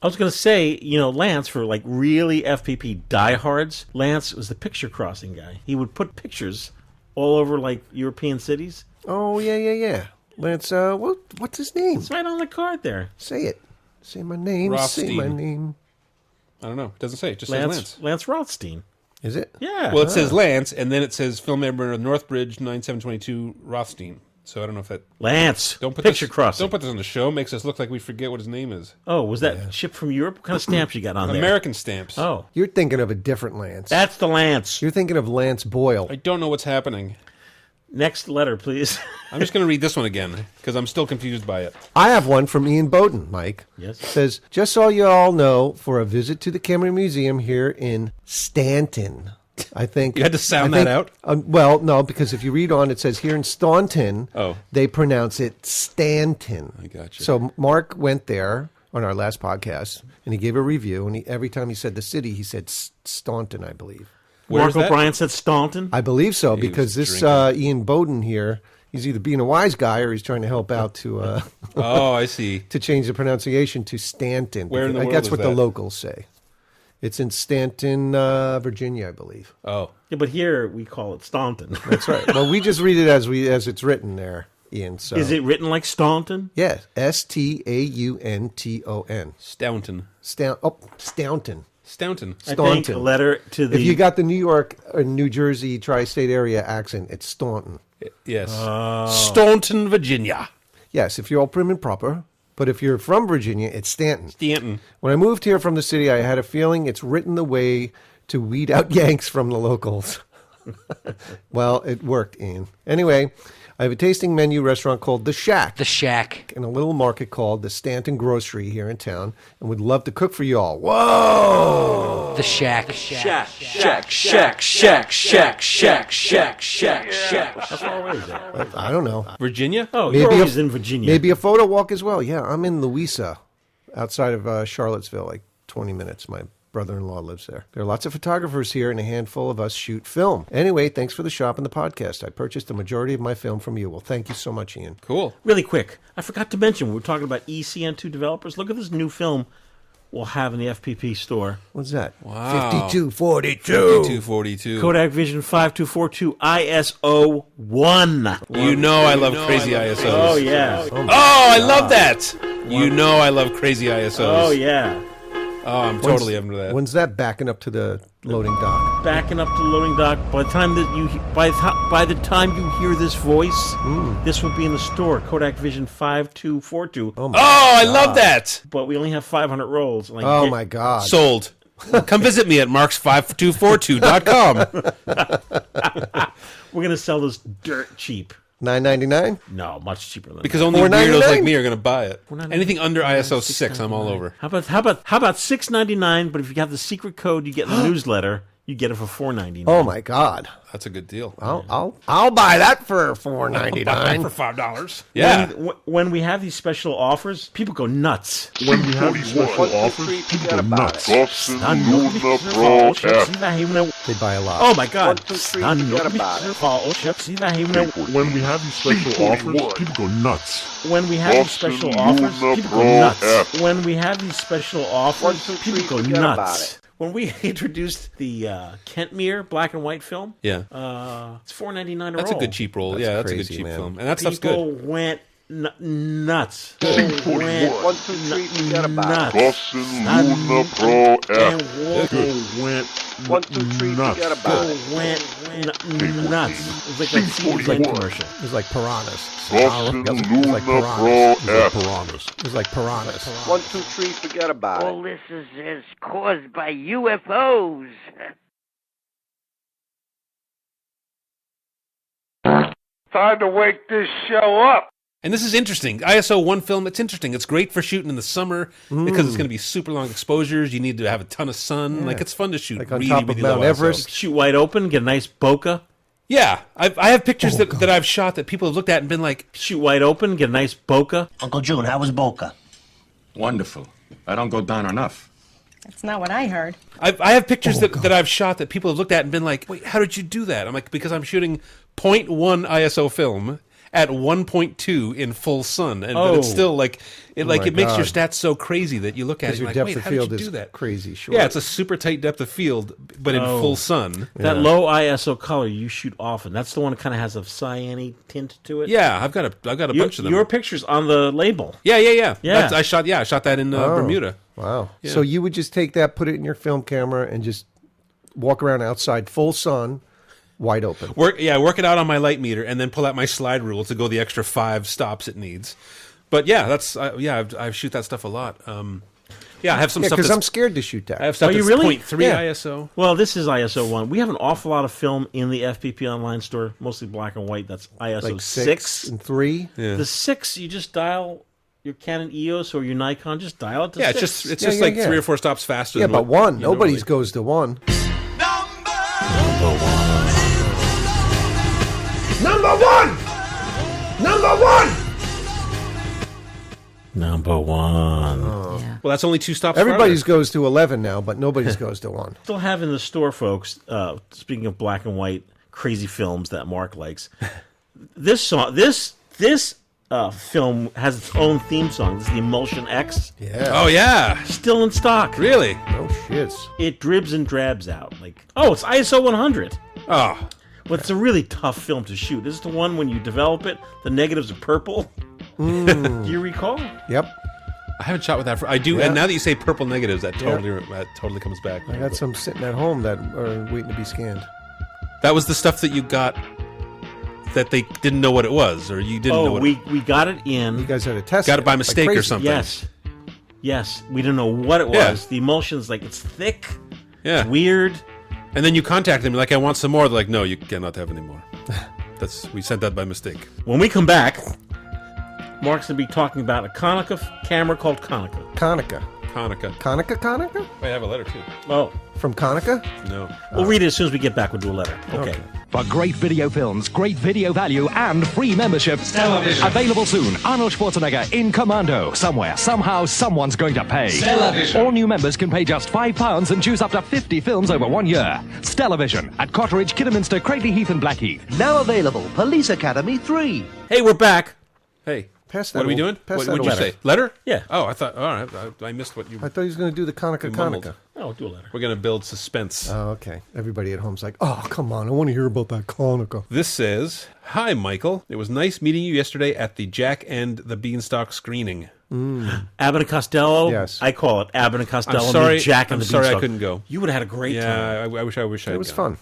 I was going to say, Lance, for like really FPP diehards, Lance was the picture crossing guy. He would put pictures all over like European cities. Oh, yeah. Lance, what's his name? It's right on the card there. Say it. Say my name. Rothstein. Say my name. I don't know. It doesn't say. It just says Lance. Lance Rothstein. Is it? Yeah. Well, it says Lance, and then it says Film Edinburgh Northbridge 9722 Rothstein. So I don't know if that... Lance. Don't put picture this, crossing. Don't put this on the show. It makes us look like we forget what his name is. Oh, was that shipped from Europe? What kind of stamps you got on there? American stamps. Oh. You're thinking of a different Lance. That's the Lance. You're thinking of Lance Boyle. I don't know what's happening. Next letter, please. I'm just going to read this one again because I'm still confused by it. I have one from Ian Bowden, Mike. Yes. It says, just so you all know, for a visit to the Camera Museum here in Stanton. I think you had to sound that out. Well, no, because if you read on, it says here in Staunton. Oh, they pronounce it Stanton. I got you. So Mark went there on our last podcast, and he gave a review. And every time he said the city, he said Staunton, I believe. Mark O'Brien said Staunton. I believe so because this Ian Bowden here, he's either being a wise guy or he's trying to help out to. Oh, I see. To change the pronunciation to Stanton. Where in the world that's is what that? the locals say. It's in Stanton, Virginia, I believe. Oh, yeah, but here we call it Staunton. That's right. Well, we just read it as it's written there, Ian. So is it written like Staunton? Yes, Staunton. Staunton. Staunton. Staunton. I think a letter to the. If you got the New York or New Jersey tri-state area accent, it's Staunton. Yes. Staunton, Virginia. Yes, if you're all prim and proper. But if you're from Virginia, it's Stanton. Stanton. When I moved here from the city, I had a feeling it's written the way to weed out Yanks from the locals. Well, it worked, Ian. Anyway, I have a tasting menu restaurant called The Shack. The Shack. In a little market called the Stanton Grocery here in town, and would love to cook for you all. Whoa! The Shack. Shack. How far away is that? I don't know. Virginia? Oh, you're always in Virginia. Maybe a photo walk as well. Yeah, I'm in Louisa, outside of Charlottesville, like 20 minutes. My brother-in-law lives there. There are lots of photographers here, and a handful of us shoot film. Anyway, thanks for the shop and the podcast. I purchased the majority of my film from you. Well, thank you so much, Ian. Cool. Really quick, I forgot to mention, we were talking about ECN2 developers. Look at this new film will have in the FPP store. What's that? Wow. 5242. 5242. Kodak Vision 5242 ISO 1. You know I love crazy ISOs. Oh, yeah. Oh, I love that. You know I love crazy ISOs. Oh, yeah. Oh, I'm totally into that. When's that backing up to the loading dock? Backing up to the loading dock. By the time by the time you hear this voice, this will be in the store. Kodak Vision 5242. Oh, my I love that. But we only have 500 rolls. Like, Oh, my God. Sold. Come visit me at marks5242.com. We're going to sell this dirt cheap. $9.99? No, much cheaper than Because that. only $4.99? weirdos like me are going to buy it. $4.99. Anything under ISO 6, I'm all over. How about $6.99? But if you have the secret code you get in the newsletter, you get it for $4.99. Oh, my God. That's a good deal. I'll buy that for $4.99. For $5. Yeah. When we have these special offers, people go nuts. When we have these special offers, people go nuts. Boston Luna Pro F. They buy a lot. Oh my God! 1, 2, 3, forget about it. When we have these special offers, people go nuts. When we have these special offers, people go nuts. When we have these special 1, offers, 2, 3, people go forget about nuts. it. When we introduced the Kentmere black and white film, Yeah. it's $4.99 a roll. That's a good cheap roll. That's That's a good crazy, cheap man. film. And that stuff's People good. went nuts. 1, 2, 3, forget about it. Boston Luna Pro F. People went 1, 2, 3, forget about it. went nuts. It was like a commercial. It was like piranhas. Boston It was Luna like Pro piranhas. F. It was like piranhas. 1, 2, 3, forget about All it. this is caused by UFOs. Time to wake this show up. And this is interesting. ISO 1 film, it's interesting. It's great for shooting in the summer because it's going to be super long exposures. You need to have a ton of sun. Like, it's fun to shoot Like on really, top of really Mount low ISO. Everest. Shoot wide open, get a nice bokeh. Yeah. I have pictures that I've shot that people have looked at and been like, Shoot wide open, get a nice bokeh. Uncle June, how was Boca? Wonderful. I don't go down enough. That's not what I heard. I have pictures that I've shot that people have looked at and been like, wait, how did you do that? I'm like, because I'm shooting 0.1 ISO film at 1.2 in full sun, but it's still like it makes your stats so crazy that you look at it Because and your like, depth wait, of how did field you is do that? crazy short. Yeah, it's a super tight depth of field, but in full sun. That low ISO color you shoot often. That's the one that kind of has a cyany tint to it. Yeah, I've got a bunch of them. Your picture's on the label. Yeah. Yeah. I shot that in Bermuda. Wow. Yeah. So you would just take that, put it in your film camera, and just walk around outside, full sun, wide open. Work it out on my light meter, and then pull out my slide rule to go the extra 5 stops it needs. But yeah, I shoot that stuff a lot. I have some stuff because I'm scared to shoot that. I have stuff that's 0.3 ISO. Well, this is ISO 1. We have an awful lot of film in the FPP online store, mostly black and white. That's ISO like 6 and 3. Yeah. The 6, you just dial your Canon EOS or your Nikon, just dial it to 6. It's just like 3 or 4 stops faster. Yeah, than but what 1. you Nobody's normally- goes to 1. Number 1! Number 1! Number 1. Well, that's only 2 stops. Everybody's goes to 11 now, but nobody's goes to 1. Still have in the store, folks, speaking of black and white crazy films that Mark likes, this film has its own theme song. This is the Emulsion X. Yeah. Oh, yeah. Still in stock. Really? No shits. It dribs and drabs out. Like, oh, it's ISO 100. Oh. But it's a really tough film to shoot. This is the one when you develop it, the negatives are purple. Mm. Do you recall? Yep. I haven't shot with that. I do, Yeah. and now that you say purple negatives, that totally comes back. I got some sitting at home that are waiting to be scanned. That was the stuff that you got that they didn't know what it was, or you didn't know what we got it in. You guys had to test got it by mistake or something. Yes. We didn't know what it was. Yeah. The emulsion's like, it's thick. Yeah. It's weird. And then you contact them, like, I want some more. They're like, no, you cannot have any more. We sent that by mistake. When we come back, Mark's going to be talking about a Konica camera called Konica. Konica. Konica? I have a letter, too. Oh. From Konica? No. We'll read it as soon as we get back. We'll do a letter. Okay. For great video films, great video value, and free membership. Stellarvision. Available soon. Arnold Schwarzenegger in Commando. Somewhere, somehow, someone's going to pay. Stellarvision. All new members can pay just £5 and choose up to 50 films over 1 year. Stellarvision at Cotteridge, Kidderminster, Cradley Heath and Blackheath. Now available. Police Academy 3. Hey, we're back. Hey. Pass that. What are we doing? Pass What that would you over. say? Letter? Yeah. Oh, I thought. All right, I missed what you. I thought he was going to do the Konica mumbled. Konica. Oh, do a letter. We're going to build suspense. Oh, okay. Everybody at home's like, oh, come on. I want to hear about that Konica. This says, "Hi, Michael. It was nice meeting you yesterday at the Jack and the Beanstalk screening. Abbott and Costello. Yes. I call it Abbott and Costello. I'm sorry. And Jack and I'm the sorry I Beanstalk. couldn't go. You would have had a great time. Yeah, I wish I It had was gone. fun.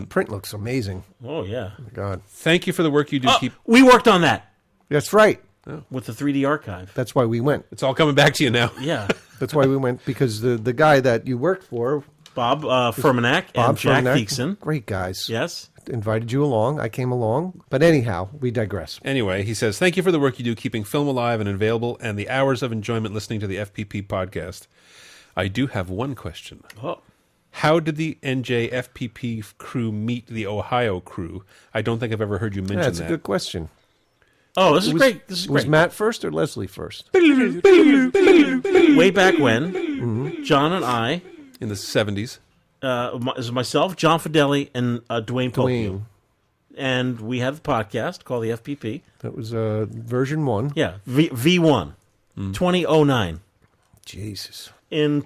Print looks amazing. Oh yeah. Oh, my God. Thank you for the work you do. Oh, Keep. we worked on that That's right. with the 3D archive. That's why we went. It's all coming back to you now. Yeah. That's why we went, because the guy that you worked for, Bob Furmanek and Bob Jack Furmanek, Theekson. great guys. Yes. Invited you along. I came along. But anyhow, we digress. Anyway, he says, "Thank you for the work you do keeping film alive and available and the hours of enjoyment listening to the FPP podcast. I do have one question. Oh. How did the NJ FPP crew meet the Ohio crew? I don't think I've ever heard you mention that. That's a good question. Oh, this is great. This is Was great. Matt first or Leslie first? Way back when, John and I, in the 70s, it was myself, John Fideli, and Dwayne Pokio. And we had the podcast called the FPP. That was version 1. Yeah, V1, 2009. Jesus. In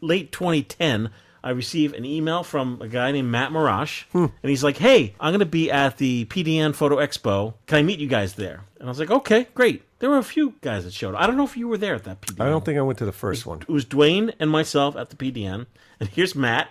late 2010, I received an email from a guy named Matt Marash, and he's like, "Hey, I'm going to be at the PDN Photo Expo. Can I meet you guys there?" And I was like, "Okay, great." There were a few guys that showed up. I don't know if you were there at that PDN. I don't think I went to the first one. It was Dwayne and myself at the PDN, and here's Matt.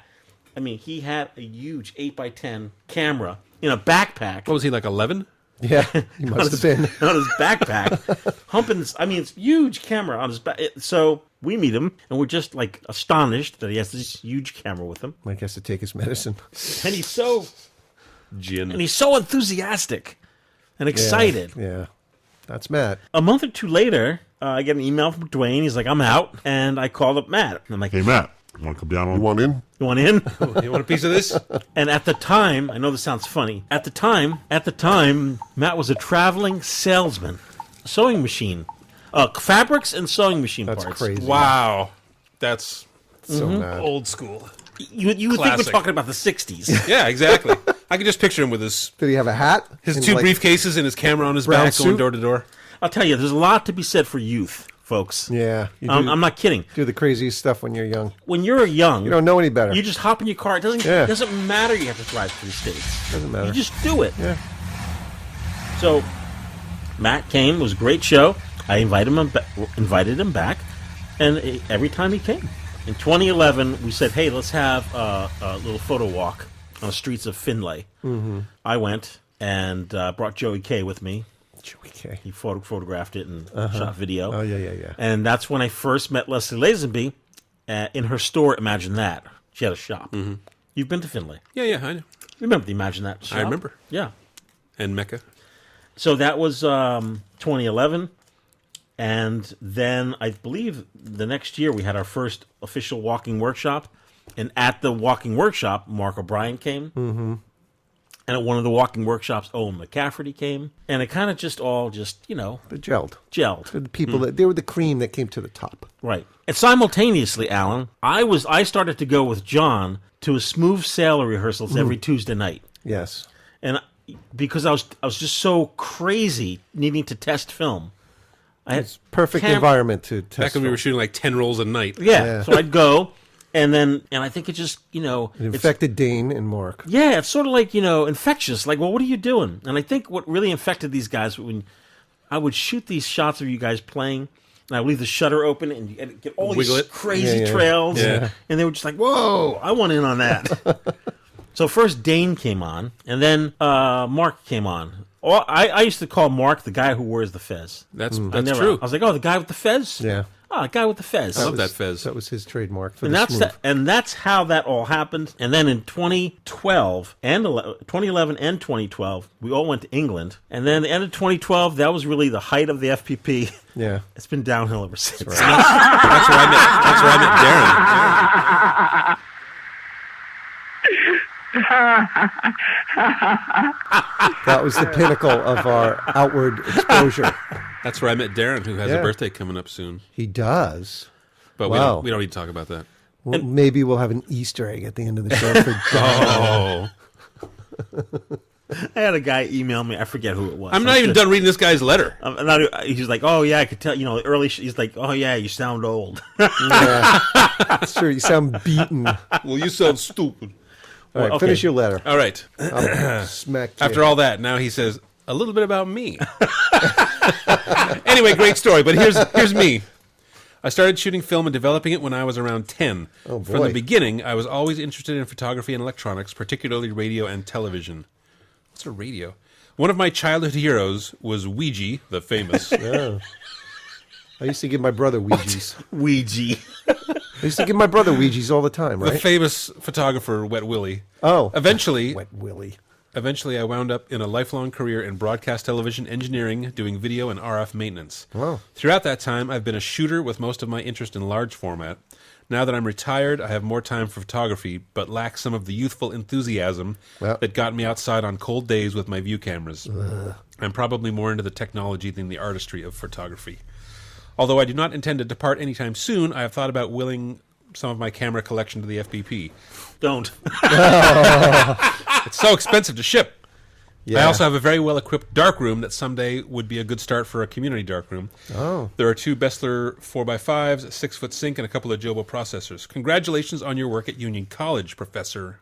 I mean, he had a huge 8x10 camera in a backpack. What was he, like 11? Yeah, he must have been. On his backpack, humping this. I mean, it's a huge camera on his back. So we meet him, and we're just like astonished that he has this huge camera with him. Mike has to take his medicine. And he's so Gin. And he's so enthusiastic and excited. Yeah. That's Matt. A month or two later, I get an email from Dwayne. He's like, "I'm out," and I called up Matt. And I'm like, Hey, Matt, you want to come down on? You want in? "You want in? You want a piece of this?" And at the time, I know this sounds funny. At the time, Matt was a traveling salesman, sewing machine, fabrics and sewing machine That's parts. crazy. Wow. That's So mad. old school. You would think we're Classic. talking about the 60s. Yeah, exactly. I can just picture him with his Did he have a hat? his And, two like, briefcases and his camera on his brown back going suit? door to door. I'll tell you, there's a lot to be said for youth, folks. Yeah. You I'm not kidding. do the craziest stuff when you're young. When you're young, You don't know any better. you just hop in your car. It doesn't Yeah. matter you have to drive 3 states. Doesn't matter. You just do it. Yeah. So Matt came. It was a great show. I invited him back, and every time he came. In 2011, we said, "Hey, let's have a little photo walk on the streets of Findlay." Mm-hmm. I went and brought Joey K with me. Joey K. He photographed it and shot video. Oh, yeah. And that's when I first met Leslie Lazenby in her store. Imagine that. She had a shop. Mm-hmm. You've been to Findlay. Yeah, I know. You remember the Imagine That shop? I remember. Yeah. And Mecca. So that was 2011. And then I believe the next year we had our first official walking workshop. And at the walking workshop, Mark O'Brien came. Mm-hmm. And at one of the walking workshops, Owen McCafferty came. And it kind of just all The gelled. gelled. They're the people that they were the cream that came to the top. Right. And simultaneously, Alan, I started to go with John to a Smooth Sailor rehearsals every Tuesday night. Yes. And because I was just so crazy needing to test film. It's perfect environment to test. Back when we from. were shooting like 10 rolls a night. Yeah. So I'd go, and I think it just, It it's- infected Dane and Mark. yeah, it's sort of like, infectious. Like, well, what are you doing? And I think what really infected these guys, when I would shoot these shots of you guys playing, and I would leave the shutter open and get all Wiggle these it. crazy Yeah. trails. Yeah. And they were just like, whoa, I want in on that. So first Dane came on, and then Mark came on. I used to call Mark the guy who wears the fez. That's I true. was like, oh, the guy with the fez? Yeah. Oh, the guy with the fez. I love that fez. That was his trademark for And the that's smooth. and that's how that all happened. And then in 2012 and 2011 and 2012, we all went to England. And then the end of 2012, that was really the height of the FPP. Yeah. It's been downhill ever since. That's where I met Darren. That was the pinnacle of our outward exposure. That's where I met Darren, who has Yeah. a birthday coming up soon. He does. But Wow. we don't need to talk about that. Well, maybe we'll have an Easter egg at the end of the show for John. Oh. I had a guy email me. I forget who it was. I'm not even done reading this guy's letter. He's like, oh, yeah, I could tell, early. He's like, oh, yeah, you sound old. Yeah. Sure, you sound beaten. Well, you sound stupid. All right, finish your letter. All right. I'll smack you. After all that, now he says, a little bit about me. Anyway, great story, but here's me. I started shooting film and developing it when I was around 10. Oh, boy. From the beginning, I was always interested in photography and electronics, particularly radio and television. What's a radio? One of my childhood heroes was Ouija, the famous. Yeah. I used to give my brother Ouijas. Ouija. I used to give my brother Ouijas all the time, right? The famous photographer, Wet Willie. Oh. Eventually, Wet Willie. Eventually, I wound up in a lifelong career in broadcast television engineering, doing video and RF maintenance. Wow. Throughout that time, I've been a shooter with most of my interest in large format. Now that I'm retired, I have more time for photography, but lack some of the youthful enthusiasm that got me outside on cold days with my view cameras. I'm probably more into the technology than the artistry of photography. Although I do not intend to depart anytime soon, I have thought about willing some of my camera collection to the FPP. Don't. It's so expensive to ship. Yeah. I also have a very well-equipped darkroom that someday would be a good start for a community darkroom. Oh. There are 2 Bessler 4x5s, a 6-foot sink, and a couple of Jobo processors. Congratulations on your work at Union College, Professor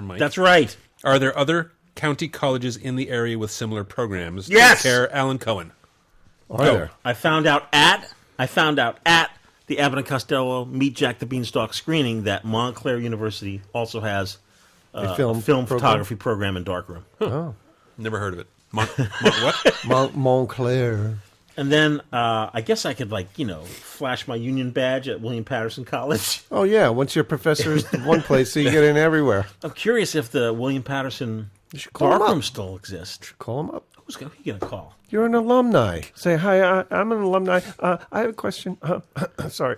Mike. That's right. Are there other county colleges in the area with similar programs? Yes. Take care, Alan Cohen. Are there? I found out at the Abbott and Costello Meet Jack the Beanstalk screening that Montclair University also has A film photography program in darkroom. Oh. Never heard of it. What? Montclair. And then I guess I could, flash my union badge at William Patterson College. Oh, yeah. Once you're professor is one place, so you get in everywhere. I'm curious if the William Patterson call him darkroom up. still exists. Call him up. Who's going to get a call? You're an alumni. Say, hi, I'm an alumni. I have a question. Sorry.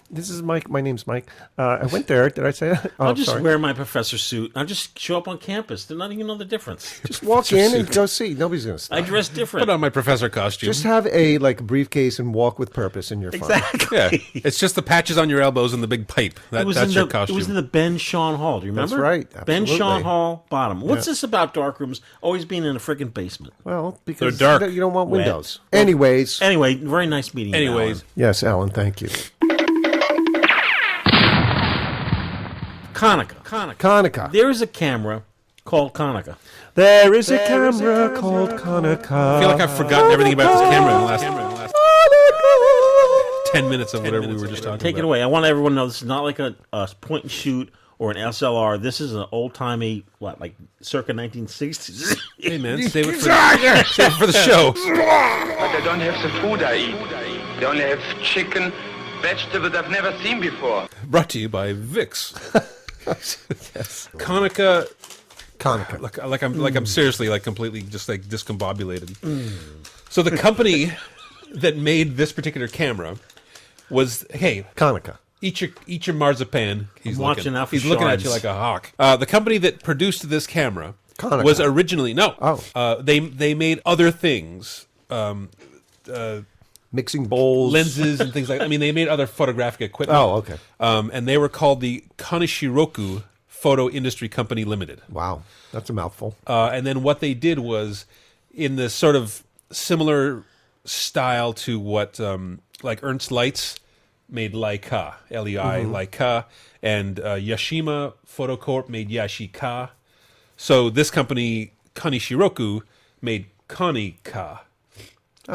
This is Mike. My name's Mike. I went there. Did I say that? Oh, I'll just sorry. wear my professor suit. I'll just show up on campus. They're not even know the difference. Just walk in and go see. Nobody's going to stop. I dress different. Put on my professor costume. Just have a briefcase and walk with purpose, and you're fine. Exactly. Yeah. It's just the patches on your elbows and the big pipe. That's your costume. It was in the Ben Shawn Hall. Do you remember? That's right. Ben Absolutely. Shawn Hall, bottom. What's Yeah. this about darkrooms always being in a friggin' basement? Well, because They're dark. you don't want Wet. windows. Anyways. Anyway, very nice meeting you, Anyways. Yes, Alan, thank you. Konica. There is a camera called Konica. There is a camera called Konica. I feel like I've forgotten everything about this camera in the last 10 minutes of whatever we were just talking about. Take it away. I want everyone to know this is not like a point and shoot or an SLR. This is an old-timey, circa 1960s. Hey, man, save it for the show. But I don't have the food I eat. They only have chicken, vegetables I've never seen before. Brought to you by Vicks. Yes. Konica. I'm seriously completely just discombobulated. So the company that made this particular camera was Konica. Eat your marzipan. He's watching out for He's looking at shards. you like a hawk. The company that produced this camera Konica. was originally they made other things. Mixing bowls, lenses, and things like that. I mean, they made other photographic equipment. Oh, okay. And they were called the Konishiroku Photo Industry Company Limited. Wow, that's a mouthful. And then what they did was, in the sort of similar style to what, Ernst Leitz made Leica, L-E-I, Leica, and Yashima Photo Corp made Yashika. So this company, Konishiroku, made Konica.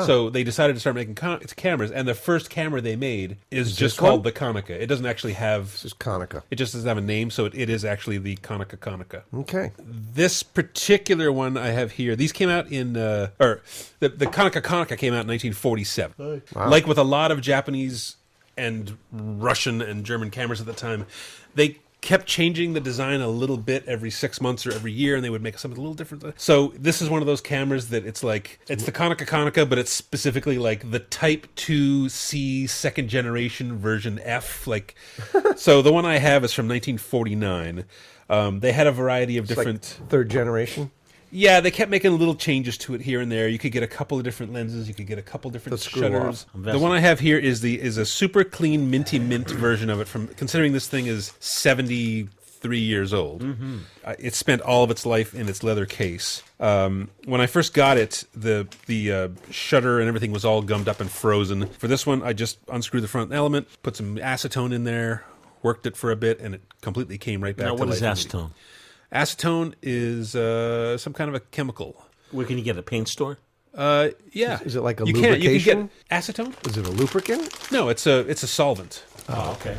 So they decided to start making cameras, and the first camera they made is just called the Konica. It doesn't actually have... This is Konica. It just doesn't have a name, so it is actually the Konica. Okay. This particular one I have here, these came out in... the Konica came out in 1947. Wow. Like with a lot of Japanese and Russian and German cameras at the time, they kept changing the design a little bit every 6 months or every year, and they would make something a little different. So this is one of those cameras that it's the Konica, but it's specifically like the Type 2C second generation version F. So the one I have is from 1949. They had a variety of different third generation. Yeah, they kept making little changes to it here and there. You could get a couple of different lenses. You could get a couple different shutters. The one I have here is a super clean minty mint version of it. Considering this thing is 73 3 years old. It spent all of its life in its leather case. When I first got it, the shutter and everything was all gummed up and frozen. For this one, I just unscrewed the front element, put some acetone in there, worked it for a bit, and it completely came right back to life. Now, what is acetone? Acetone is some kind of a chemical. Where can you get it? A paint store? Yeah. Is it like a you lubrication? can get acetone? Is it a lubricant? No, it's a solvent. Oh, okay.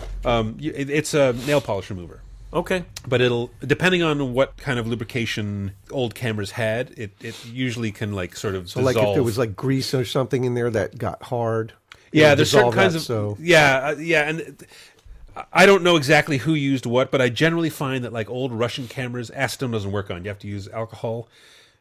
It's a nail polish remover. Okay. But it'll, depending on what kind of lubrication old cameras had, it usually can like sort of dissolve. Like if there was like grease or something in there that got hard. Yeah, there's certain kinds that, of so. yeah, and I don't know exactly who used what, but I generally find that like old Russian cameras, acetone doesn't work on. You have to use alcohol,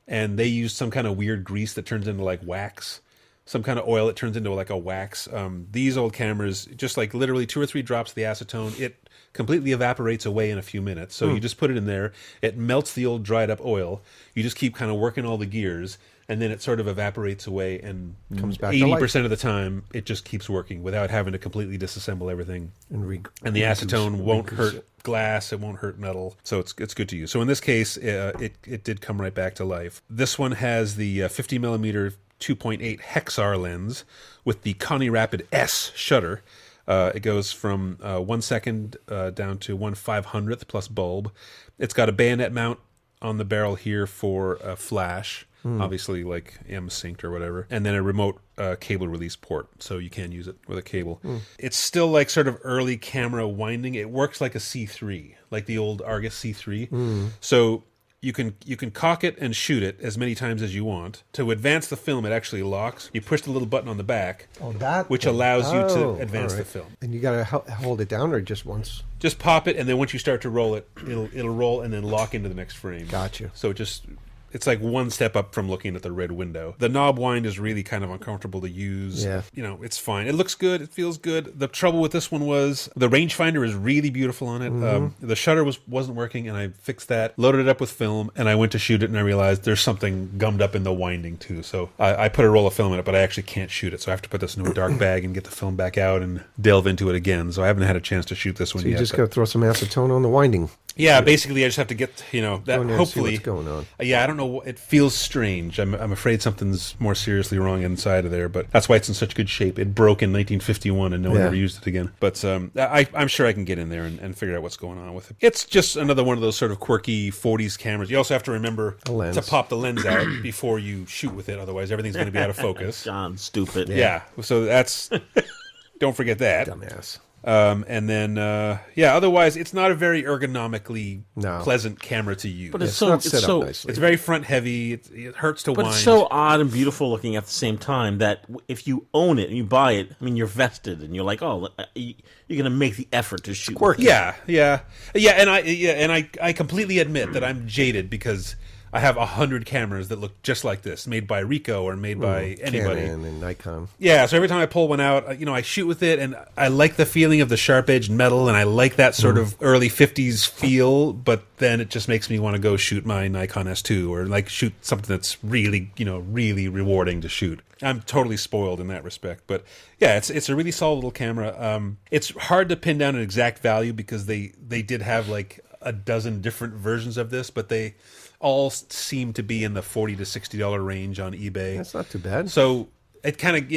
and they use some kind of weird grease that turns into like wax. Some kind of oil that turns into like a wax. These old cameras, just like literally 2 or 3 drops of the acetone, it completely evaporates away in a few minutes. So you just put it in there, it melts the old dried up oil. You just keep kind of working all the gears, and then it sort of evaporates away, and comes back 80% of the time it just keeps working without having to completely disassemble everything. And the acetone won't hurt glass, it won't hurt metal, so it's good to use. So in this case, it did come right back to life. This one has the 50mm 2.8 Hexar lens with the Connie Rapid S shutter. It goes from 1 second down to 1/500th plus bulb. It's got a bayonet mount on the barrel here for a flash, obviously like M-Sync or whatever, and then a remote cable release port, so you can use it with a cable. It's still like sort of early camera winding. It works like a C3, like the old Argus C3. So you can cock it and shoot it as many times as you want. To advance the film, it actually locks. You push the little button on the back, which allows you to advance the film. And you got to hold it down, or just once? Just pop it, and then once you start to roll it, it'll roll and then lock into the next frame. Gotcha. So it's like one step up from looking at the red window. The knob wind is really kind of uncomfortable to use. Yeah. You know, it's fine. It looks good. It feels good. The trouble with this one was the rangefinder is really beautiful on it. The shutter wasn't working, and I fixed that, loaded it up with film, and I went to shoot it, and I realized there's something gummed up in the winding too. So I put a roll of film in it, but I actually can't shoot it. So I have to put this into a dark bag and get the film back out and delve into it again. So I haven't had a chance to shoot this one yet. So you yet. just got to throw some acetone on the winding. Yeah, basically I just have to get, that hopefully. See what's going on. Yeah, I don't know. It feels strange. I'm afraid something's more seriously wrong inside of there, but that's why it's in such good shape. It broke in 1951 and no one ever used it again. But I'm sure I can get in there and figure out what's going on with it. It's just another one of those sort of quirky 40s cameras. You also have to remember to pop the lens out before you shoot with it. Otherwise, everything's going to be out of focus. John, stupid. Yeah. So that's... Don't forget that. Dumbass. And then, otherwise, it's not a very ergonomically pleasant camera to use. But it's very front heavy. It hurts to wind. But it's so odd and beautiful looking at the same time that if you own it and you buy it, I mean, you're vested and you're like, oh, you're going to make the effort to shoot. Yeah. And I completely admit that I'm jaded because I have 100 cameras that look just like this, made by Ricoh or made by anybody. Canon and Nikon. Yeah, so every time I pull one out, I shoot with it, and I like the feeling of the sharp-edged metal, and I like that sort of early 50s feel, but then it just makes me want to go shoot my Nikon S2 or like shoot something that's really, really rewarding to shoot. I'm totally spoiled in that respect, but yeah, it's a really solid little camera. It's hard to pin down an exact value because they did have like a dozen different versions of this, but they all seem to be in the $40 to $60 range on eBay. That's not too bad. So it kind of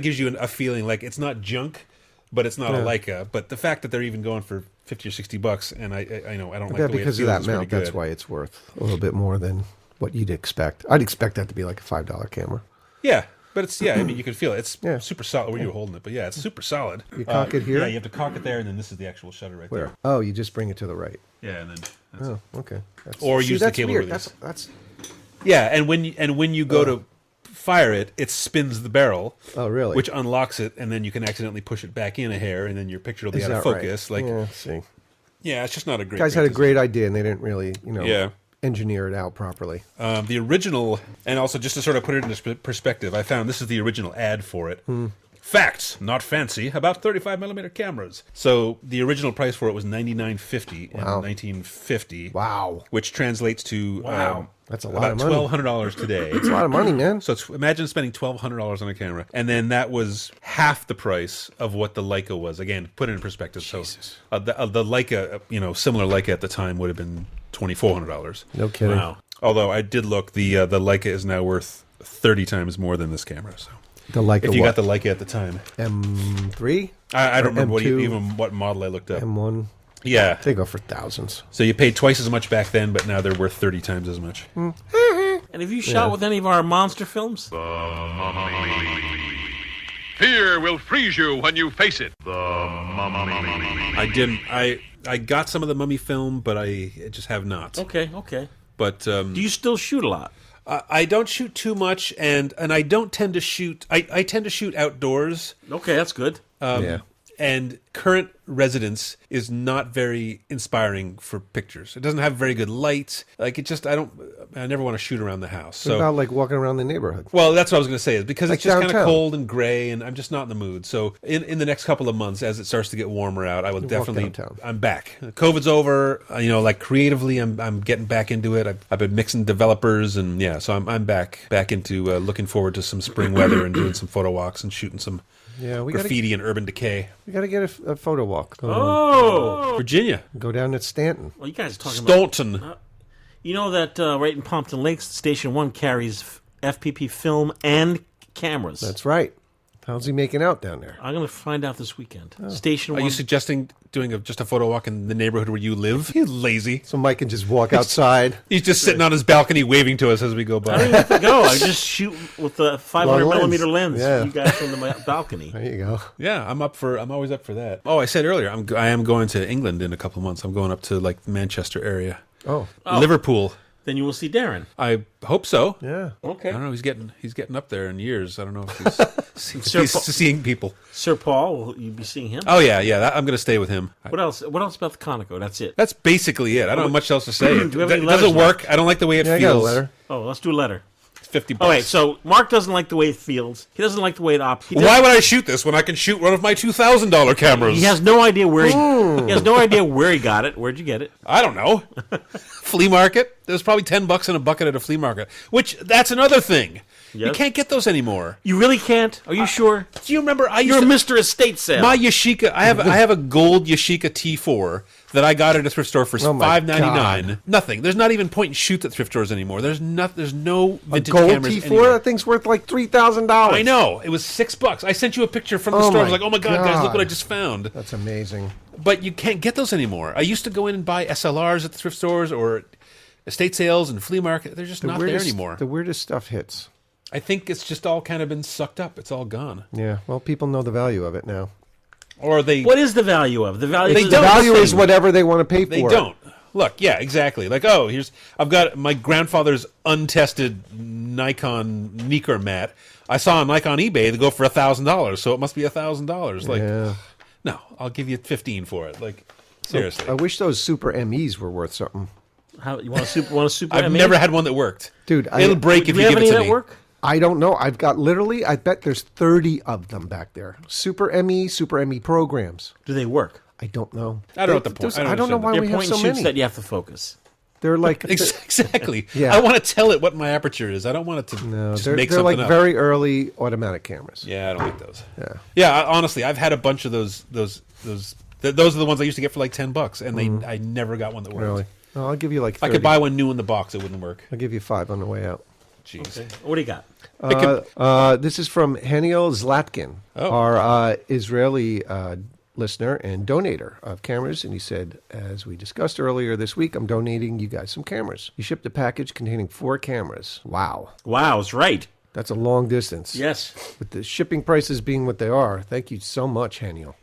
gives you a feeling like it's not junk, but it's not a Leica. But the fact that they're even going for $50 or $60, and I know I don't like the way because it feels, of that mount, that's why it's worth a little bit more than what you'd expect. I'd expect that to be like a $5 camera. Yeah. But it's, I mean, you can feel it. It's super solid. Where you were holding it, but yeah, it's super solid. You cock it here? Yeah, you have to cock it there, and then this is the actual shutter right there. Oh, you just bring it to the right. Yeah, and then that's it. Okay. Or use the cable weird. release. That's yeah, and when you go to fire it, it spins the barrel. Oh, really? Which unlocks it, and then you can accidentally push it back in a hair, and then your picture will be out of focus. Right? Like, see. Yeah, it's just not a great. Guys had a great idea, and they didn't really, Yeah. engineer it out properly. The original, and also just to sort of put it into perspective, I found this is the original ad for it. Facts, not fancy, about 35mm cameras. So the original price for it was $99.50 in 1950. Wow. Which translates to that's a lot of money. $1,200 today. It's a lot of money, man. So imagine spending $1,200 on a camera, and then that was half the price of what the Leica was. Again, put it in perspective. Jesus. So the Leica, similar Leica at the time would have been $2,400. No kidding. Wow. Although I did look, the Leica is now worth 30 times more than this camera. So the Leica, if you got the Leica at the time, M3. I don't remember what model I looked up. M1. Yeah, they go for thousands. So you paid twice as much back then, but now they're worth 30 times as much. And have you shot with any of our monster films? Fear will freeze you when you face it. The Mummy. I didn't. I got some of the Mummy film, but I just have not. Okay. But do you still shoot a lot? I don't shoot too much, and I don't tend to shoot. I tend to shoot outdoors. Okay, that's good. And current residence is not very inspiring for pictures. It doesn't have very good light. Like I never want to shoot around the house. What So about like walking around the neighborhood? well, that's what I was going to say. Is because Like it's just kind of downtown. cold and gray, and I'm just not in the mood. So in the next couple of months, as it starts to get warmer out, I will definitely. downtown. I'm back. COVID's over. Like creatively, I'm getting back into it. I've been mixing developers, and so I'm back into looking forward to some spring weather and doing some photo walks and shooting some graffiti and urban decay. We got to get a photo walk. Virginia. Go down to Stanton. Well, you guys are talking Staunton. about... you know that right in Pompton Lakes, Station 1 carries FPP film and cameras. That's right. How's he making out down there? I'm going to find out this weekend. Station 1. Are you suggesting doing just a photo walk in the neighborhood where you live? He's lazy. So Mike can just walk outside. He's just sitting on his balcony waving to us as we go by. I don't even have to go. I just shoot with a 500 Long lens. millimeter lens. Yeah. You guys from the balcony. There you go. Yeah, I'm always up for that. Oh, I said earlier, I am going to England in a couple of months. I'm going up to like the Manchester area. Oh. Liverpool. Then you will see Darren. I hope so. Yeah. Okay. I don't know. He's getting up there in years. I don't know if he's seeing people. Sir Paul, will you be seeing him? Oh yeah. I'm going to stay with him. What else? What else about the Conoco? That's it. That's basically it. I don't have much else to say. Do we have any It letters doesn't work. left? I don't like the way it I got a feels. letter. Oh, let's do a letter. $50. Oh wait, so Mark doesn't like the way it feels. He doesn't like the way it operates. Why would I shoot this when I can shoot one of my $2,000 cameras? He has no idea where he has no idea where he got it. Where'd you get it? I don't know. Flea market. There was probably $10 in a bucket at a flea market. Which that's another thing. Yes. You can't get those anymore. You really can't? Are you sure? Do you remember? You're Mr. Estate Sale. My Yashica. I have a gold Yashica T4 that I got at a thrift store for $5.99. Nothing. There's not even point and shoots at thrift stores anymore. There's no vintage Gold cameras T4? anywhere. That thing's worth like $3,000. I know. It was $6. I sent you a picture from the store. I was like, oh my God, guys, look what I just found. That's amazing. But you can't get those anymore. I used to go in and buy SLRs at the thrift stores or estate sales and flea market. They're just not there anymore. The weirdest stuff hits. I think it's just all kind of been sucked up. It's all gone. Yeah, well, people know the value of it now. Or they... What is the value of? The value The value is whatever they want to pay for. They don't. Look, yeah, exactly. Like, I've got my grandfather's untested Nikon Nikkor mat. I saw on Nikon eBay they go for $1,000, so it must be $1,000. Like, no, I'll give you $15 for it. Like, seriously. I wish those Super MEs were worth something. How you want a super? I've never had one that worked, dude. It'll break if you give it to me. Work? I don't know. I've got literally. I bet there's 30 of them back there. Super ME programs. Do they work? I don't know. I don't know what the point. I don't know why They're we have point so and shoots many. that you have to focus. They're like exactly. Yeah. I want to tell it what my aperture is. I don't want it to just make they're something like up. very early automatic cameras. Yeah, I don't like those. Yeah. Honestly, I've had a bunch of those. Those are the ones I used to get for like $10, and I never got one that worked. Really? Oh, I'll give you like 30. I could buy one new in the box. It wouldn't work. I'll give you 5 on the way out. Jeez. Okay. What do you got? This is from Haniel Zlatkin, our Israeli listener and donator of cameras. And he said, as we discussed earlier this week, I'm donating you guys some cameras. He shipped a package containing 4 cameras. Wow. Wow's right. That's a long distance. Yes. With the shipping prices being what they are, thank you so much, Haniel.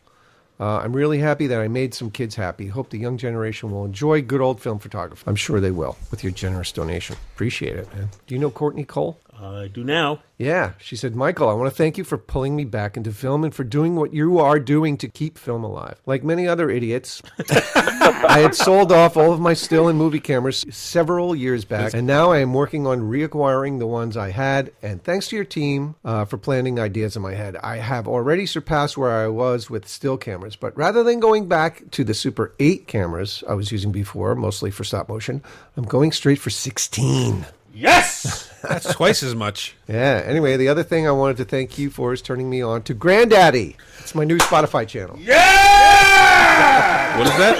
I'm really happy that I made some kids happy. Hope the young generation will enjoy good old film photography. I'm sure they will with your generous donation. Appreciate it, man. Do you know Courtney Cole? I do now. Yeah, she said, Michael, I want to thank you for pulling me back into film and for doing what you are doing to keep film alive. Like many other idiots, I had sold off all of my still and movie cameras several years back, and now I am working on reacquiring the ones I had, and thanks to your team for planting ideas in my head. I have already surpassed where I was with still cameras, but rather than going back to the Super 8 cameras I was using before, mostly for stop motion, I'm going straight for 16. Yes! That's twice as much. Yeah. Anyway, the other thing I wanted to thank you for is turning me on to Granddaddy. It's my new Spotify channel. Yeah! What is that?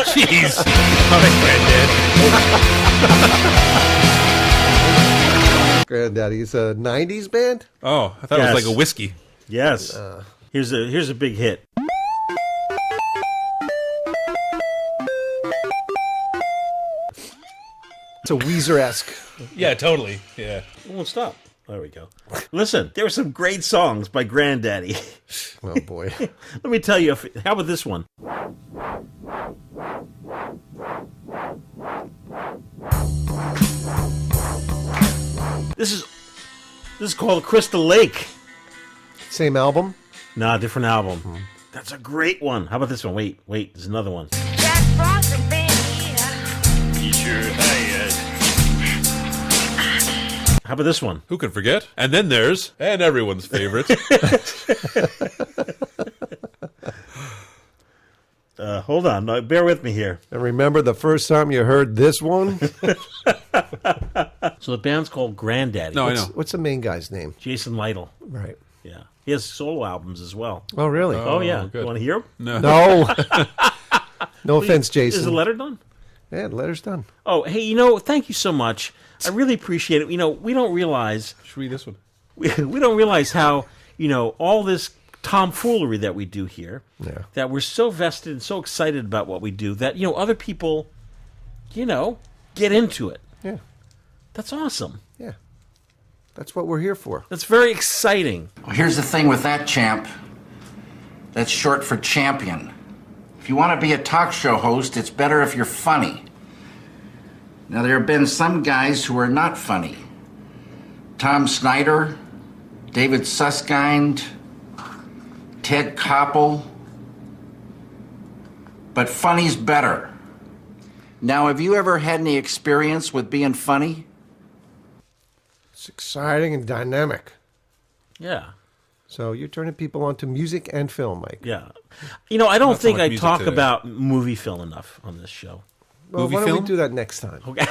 Jeez. All right, Granddaddy. It's a 90s band? Oh, I thought it was like a whiskey. Yes. Here's a big hit. It's a Weezer-esque. Yeah, totally. Yeah. It won't stop. There we go. Listen, there were some great songs by Granddaddy. Oh, boy. Let me tell you, how about this one? This is called Crystal Lake. Same album? Nah, different album. That's a great one. How about this one? Wait, there's another one. Jack Frost and baby. He sure has. How about this one? Who could forget? And then there's, and everyone's favorite. Hold on. No, bear with me here. And remember the first time you heard this one? So the band's called Granddaddy. No, I know. What's the main guy's name? Jason Lytle. Right. Yeah. He has solo albums as well. Oh, really? Oh, yeah. good. You want to hear him? No. No offense, Jason. Is the letter done? Yeah, the letter's done. Oh, hey, thank you so much. I really appreciate it. We don't realize... Should read this one. We don't realize how, all this tomfoolery that we do here, that we're so vested and so excited about what we do, that, other people, get into it. Yeah. That's awesome. Yeah. That's what we're here for. That's very exciting. Well, here's the thing with that, champ. That's short for champion. If you want to be a talk show host, it's better if you're funny. Now, there have been some guys who are not funny. Tom Snyder, David Susskind, Ted Koppel. But funny's better. Now, have you ever had any experience with being funny? It's exciting and dynamic. Yeah. So you're turning people on to music and film, Mike. Yeah. I don't Not so think much I music talk today. about movie film enough on this show. Well, Movie why don't film? we do that next time? Okay.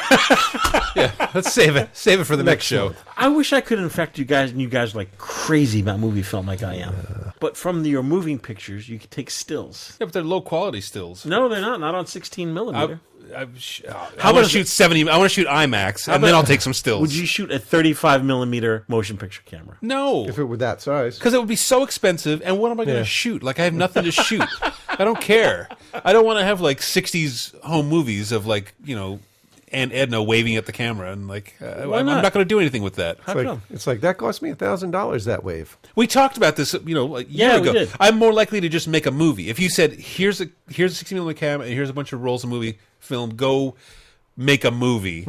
Yeah, let's save it. Save it for the next show. I wish I could infect you guys, and you guys are like crazy about movie film like I am. But from your moving pictures, you can take stills. Yeah, but they're low quality stills. No, they're not. Not on 16 millimeter. I want to shoot 70. I want to shoot IMAX, and then I'll take some stills. Would you shoot a 35 millimeter motion picture camera? No, If it were that size. because it would be so expensive. And what am I going to shoot? Like I have nothing to shoot. I don't care. I don't want to have like 60s home movies of like Aunt Edna waving at the camera and like I'm not going to do anything with that. It's like that cost me $1,000 that wave. We talked about this, like a year Yeah, ago. we did. I'm more likely to just make a movie. If you said, "Here's a 16mm camera and here's a bunch of rolls of movie film, go make a movie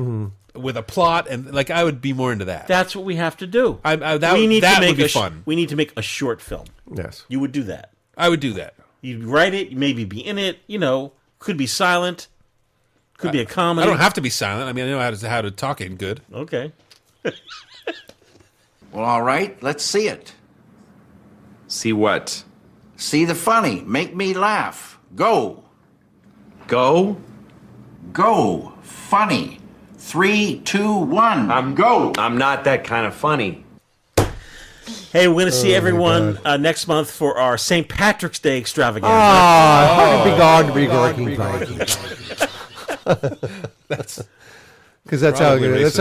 with a plot," and like I would be more into that. That's what we have to do. That would be fun. We need to make a short film. Yes. You would do that. I would do that. You'd write it, maybe be in it, could be silent, could be a comedy. I don't have to be silent. I mean, I know how to talk in good. Okay. Well, all right, let's see it. See what? See the funny. Make me laugh. Go. Go? Go. Funny. 3, 2, 1. Go. I'm not that kind of funny. Hey, we're going to see everyone next month for our St. Patrick's Day extravaganza. That's because that's how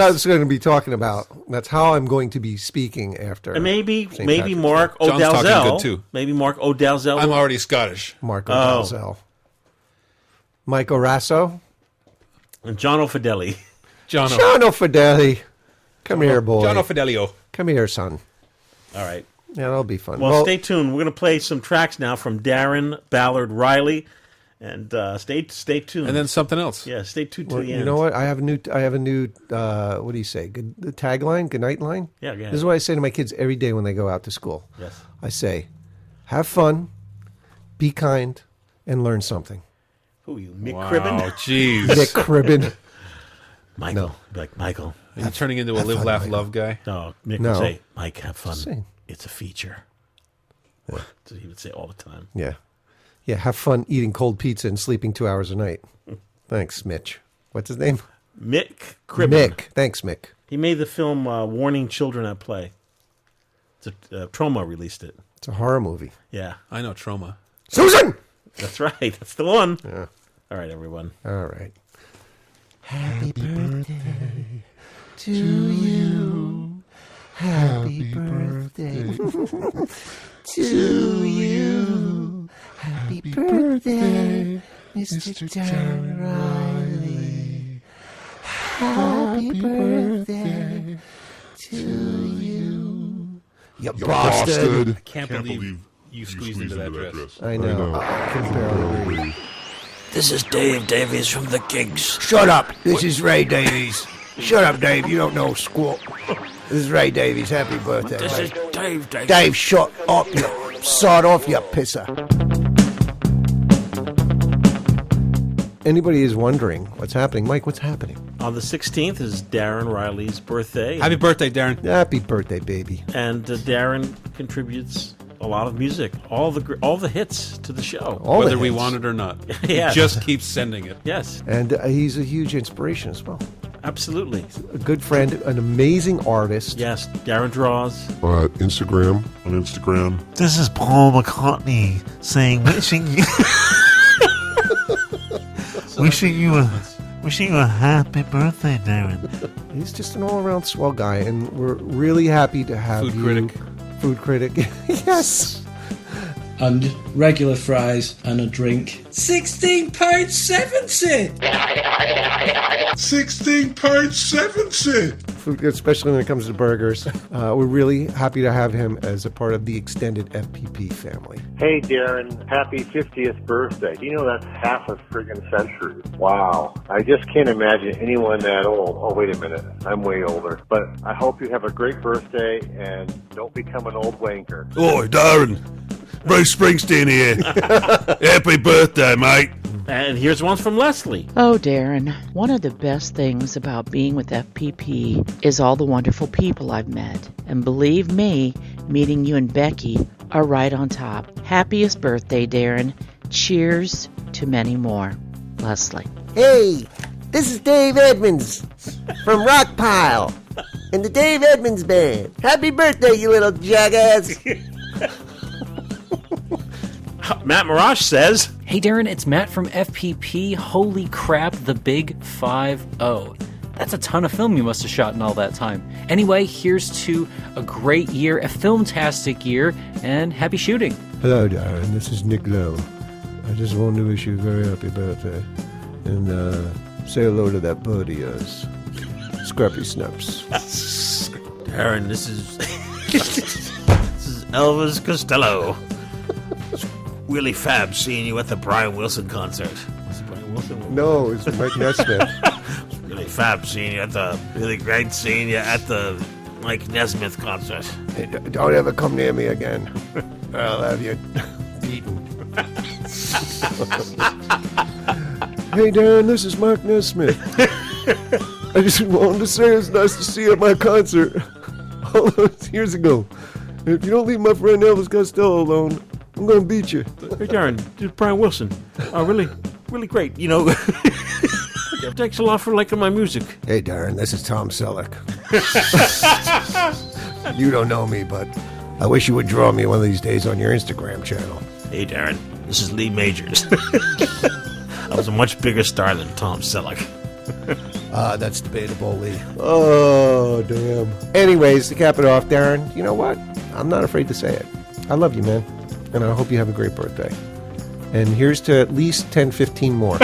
it's going to be talking about. That's how I'm going to be speaking after. And maybe St. Patrick's Mark Day. John's talking O'Dalzell. good, too. Maybe Mark O'Dalzell. I'm already Scottish. Mark O'Dalzell. Mike Orasso. And John O'Fideli. John O'Fideli. Come here, boy. John O'Fidelio. Come here, son. All right. Yeah, that'll be fun. Well, stay tuned. We're going to play some tracks now from Darren Ballard Riley. And stay tuned. And then something else. Yeah, stay tuned to Well, the end. you know what? I have a new what do you say? The tagline, good night line. Yeah, go ahead. This is what I say to my kids every day when they go out to school. Yes. I say, have fun, be kind, and learn something. Who are you, Mick Cribbin? Oh, jeez. Mick Cribbin. Michael. Like Michael. Are you turning into a live, laugh, love guy? No, Mick No. would say, Mike, have fun. Say. It's a feature. That's what he would say all the time. Yeah. Yeah, have fun eating cold pizza and sleeping 2 hours a night. Thanks, Mitch. What's his name? Mick Cribbin. Mick. Thanks, Mick. He made the film Warning Children at Play. It's Troma released it. It's a horror movie. Yeah. I know Trauma. Susan! That's right. That's the one. Yeah. All right, everyone. All right. Happy birthday to you. Happy birthday to you. Happy birthday, Mr. Darren Riley. Happy birthday to you. You bastard. I can't believe you squeezed into that dress. I know. I can barely breathe. This is Dave Davies from the Gigs. Shut up. This is Ray Davies. Shut up, Dave. You don't know squat. This is Ray Davies. Happy birthday. This Ray. is Dave Davies. Dave, shut up, you sod off, you pisser. Anybody is wondering what's happening. Mike, what's happening? On the 16th is Darren Riley's birthday. Happy birthday, Darren. Happy birthday, baby. And Darren contributes a lot of music, all the hits to the show. Whether we want it or not. Yeah. He just keeps sending it. Yes. And he's a huge inspiration as well. Absolutely. A good friend, an amazing artist. Yes, Darren draws. Instagram. On Instagram. This is Paul McCartney saying, wishing you a happy birthday, Darren. He's just an all-around swell guy, and we're really happy to have Food you. critic. Food critic. Yes. And regular fries and a drink. £16.70. £16.70. Food, especially when it comes to burgers. We're really happy to have him as a part of the extended FPP family. Hey, Darren, happy 50th birthday. Do you know that's half a friggin' century? Wow. I just can't imagine anyone that old. Oh, wait a minute. I'm way older. But I hope you have a great birthday and don't become an old wanker. Oi, Darren. Bruce Springsteen here. Happy birthday, mate. And here's one from Leslie. Oh, Darren, one of the best things about being with FPP is all the wonderful people I've met. And believe me, meeting you and Becky are right on top. Happiest birthday, Darren. Cheers to many more. Leslie. Hey, this is Dave Edmonds from Rockpile and the Dave Edmonds Band. Happy birthday, you little jackass. Matt Marash says, Hey Darren, it's Matt from FPP. Holy crap, the big 5-0. That's a ton of film you must have shot in all that time. Anyway, here's to a great year, a filmtastic year, and happy shooting. Hello, Darren. This is Nick Lowe. I just wanted to wish you a very happy birthday. And say hello to that bird of yours. Scrappy Snaps. Darren, this is Elvis Costello. It's really fab seeing you at the Brian Wilson concert. Was it Brian Wilson? No, it's Mike Nesmith. It's really fab seeing you at the really great seeing you at the Mike Nesmith concert. Hey, don't ever come near me again. I'll have you beaten. Hey, Darren, this is Mark Nesmith. I just wanted to say it's nice to see you at my concert all those years ago. If you don't leave my friend Elvis Costello alone, I'm going to beat you. Hey, Darren, this is Brian Wilson. Really, really great. You know, thanks a lot for liking my music. Hey, Darren, this is Tom Selleck. You don't know me, but I wish you would draw me one of these days on your Instagram channel. Hey, Darren, this is Lee Majors. I was a much bigger star than Tom Selleck. That's debatable, Lee. Oh, damn. Anyways, to cap it off, Darren, you know what? I'm not afraid to say it. I love you, man. And I hope you have a great birthday. And here's to at least 10, 15 more.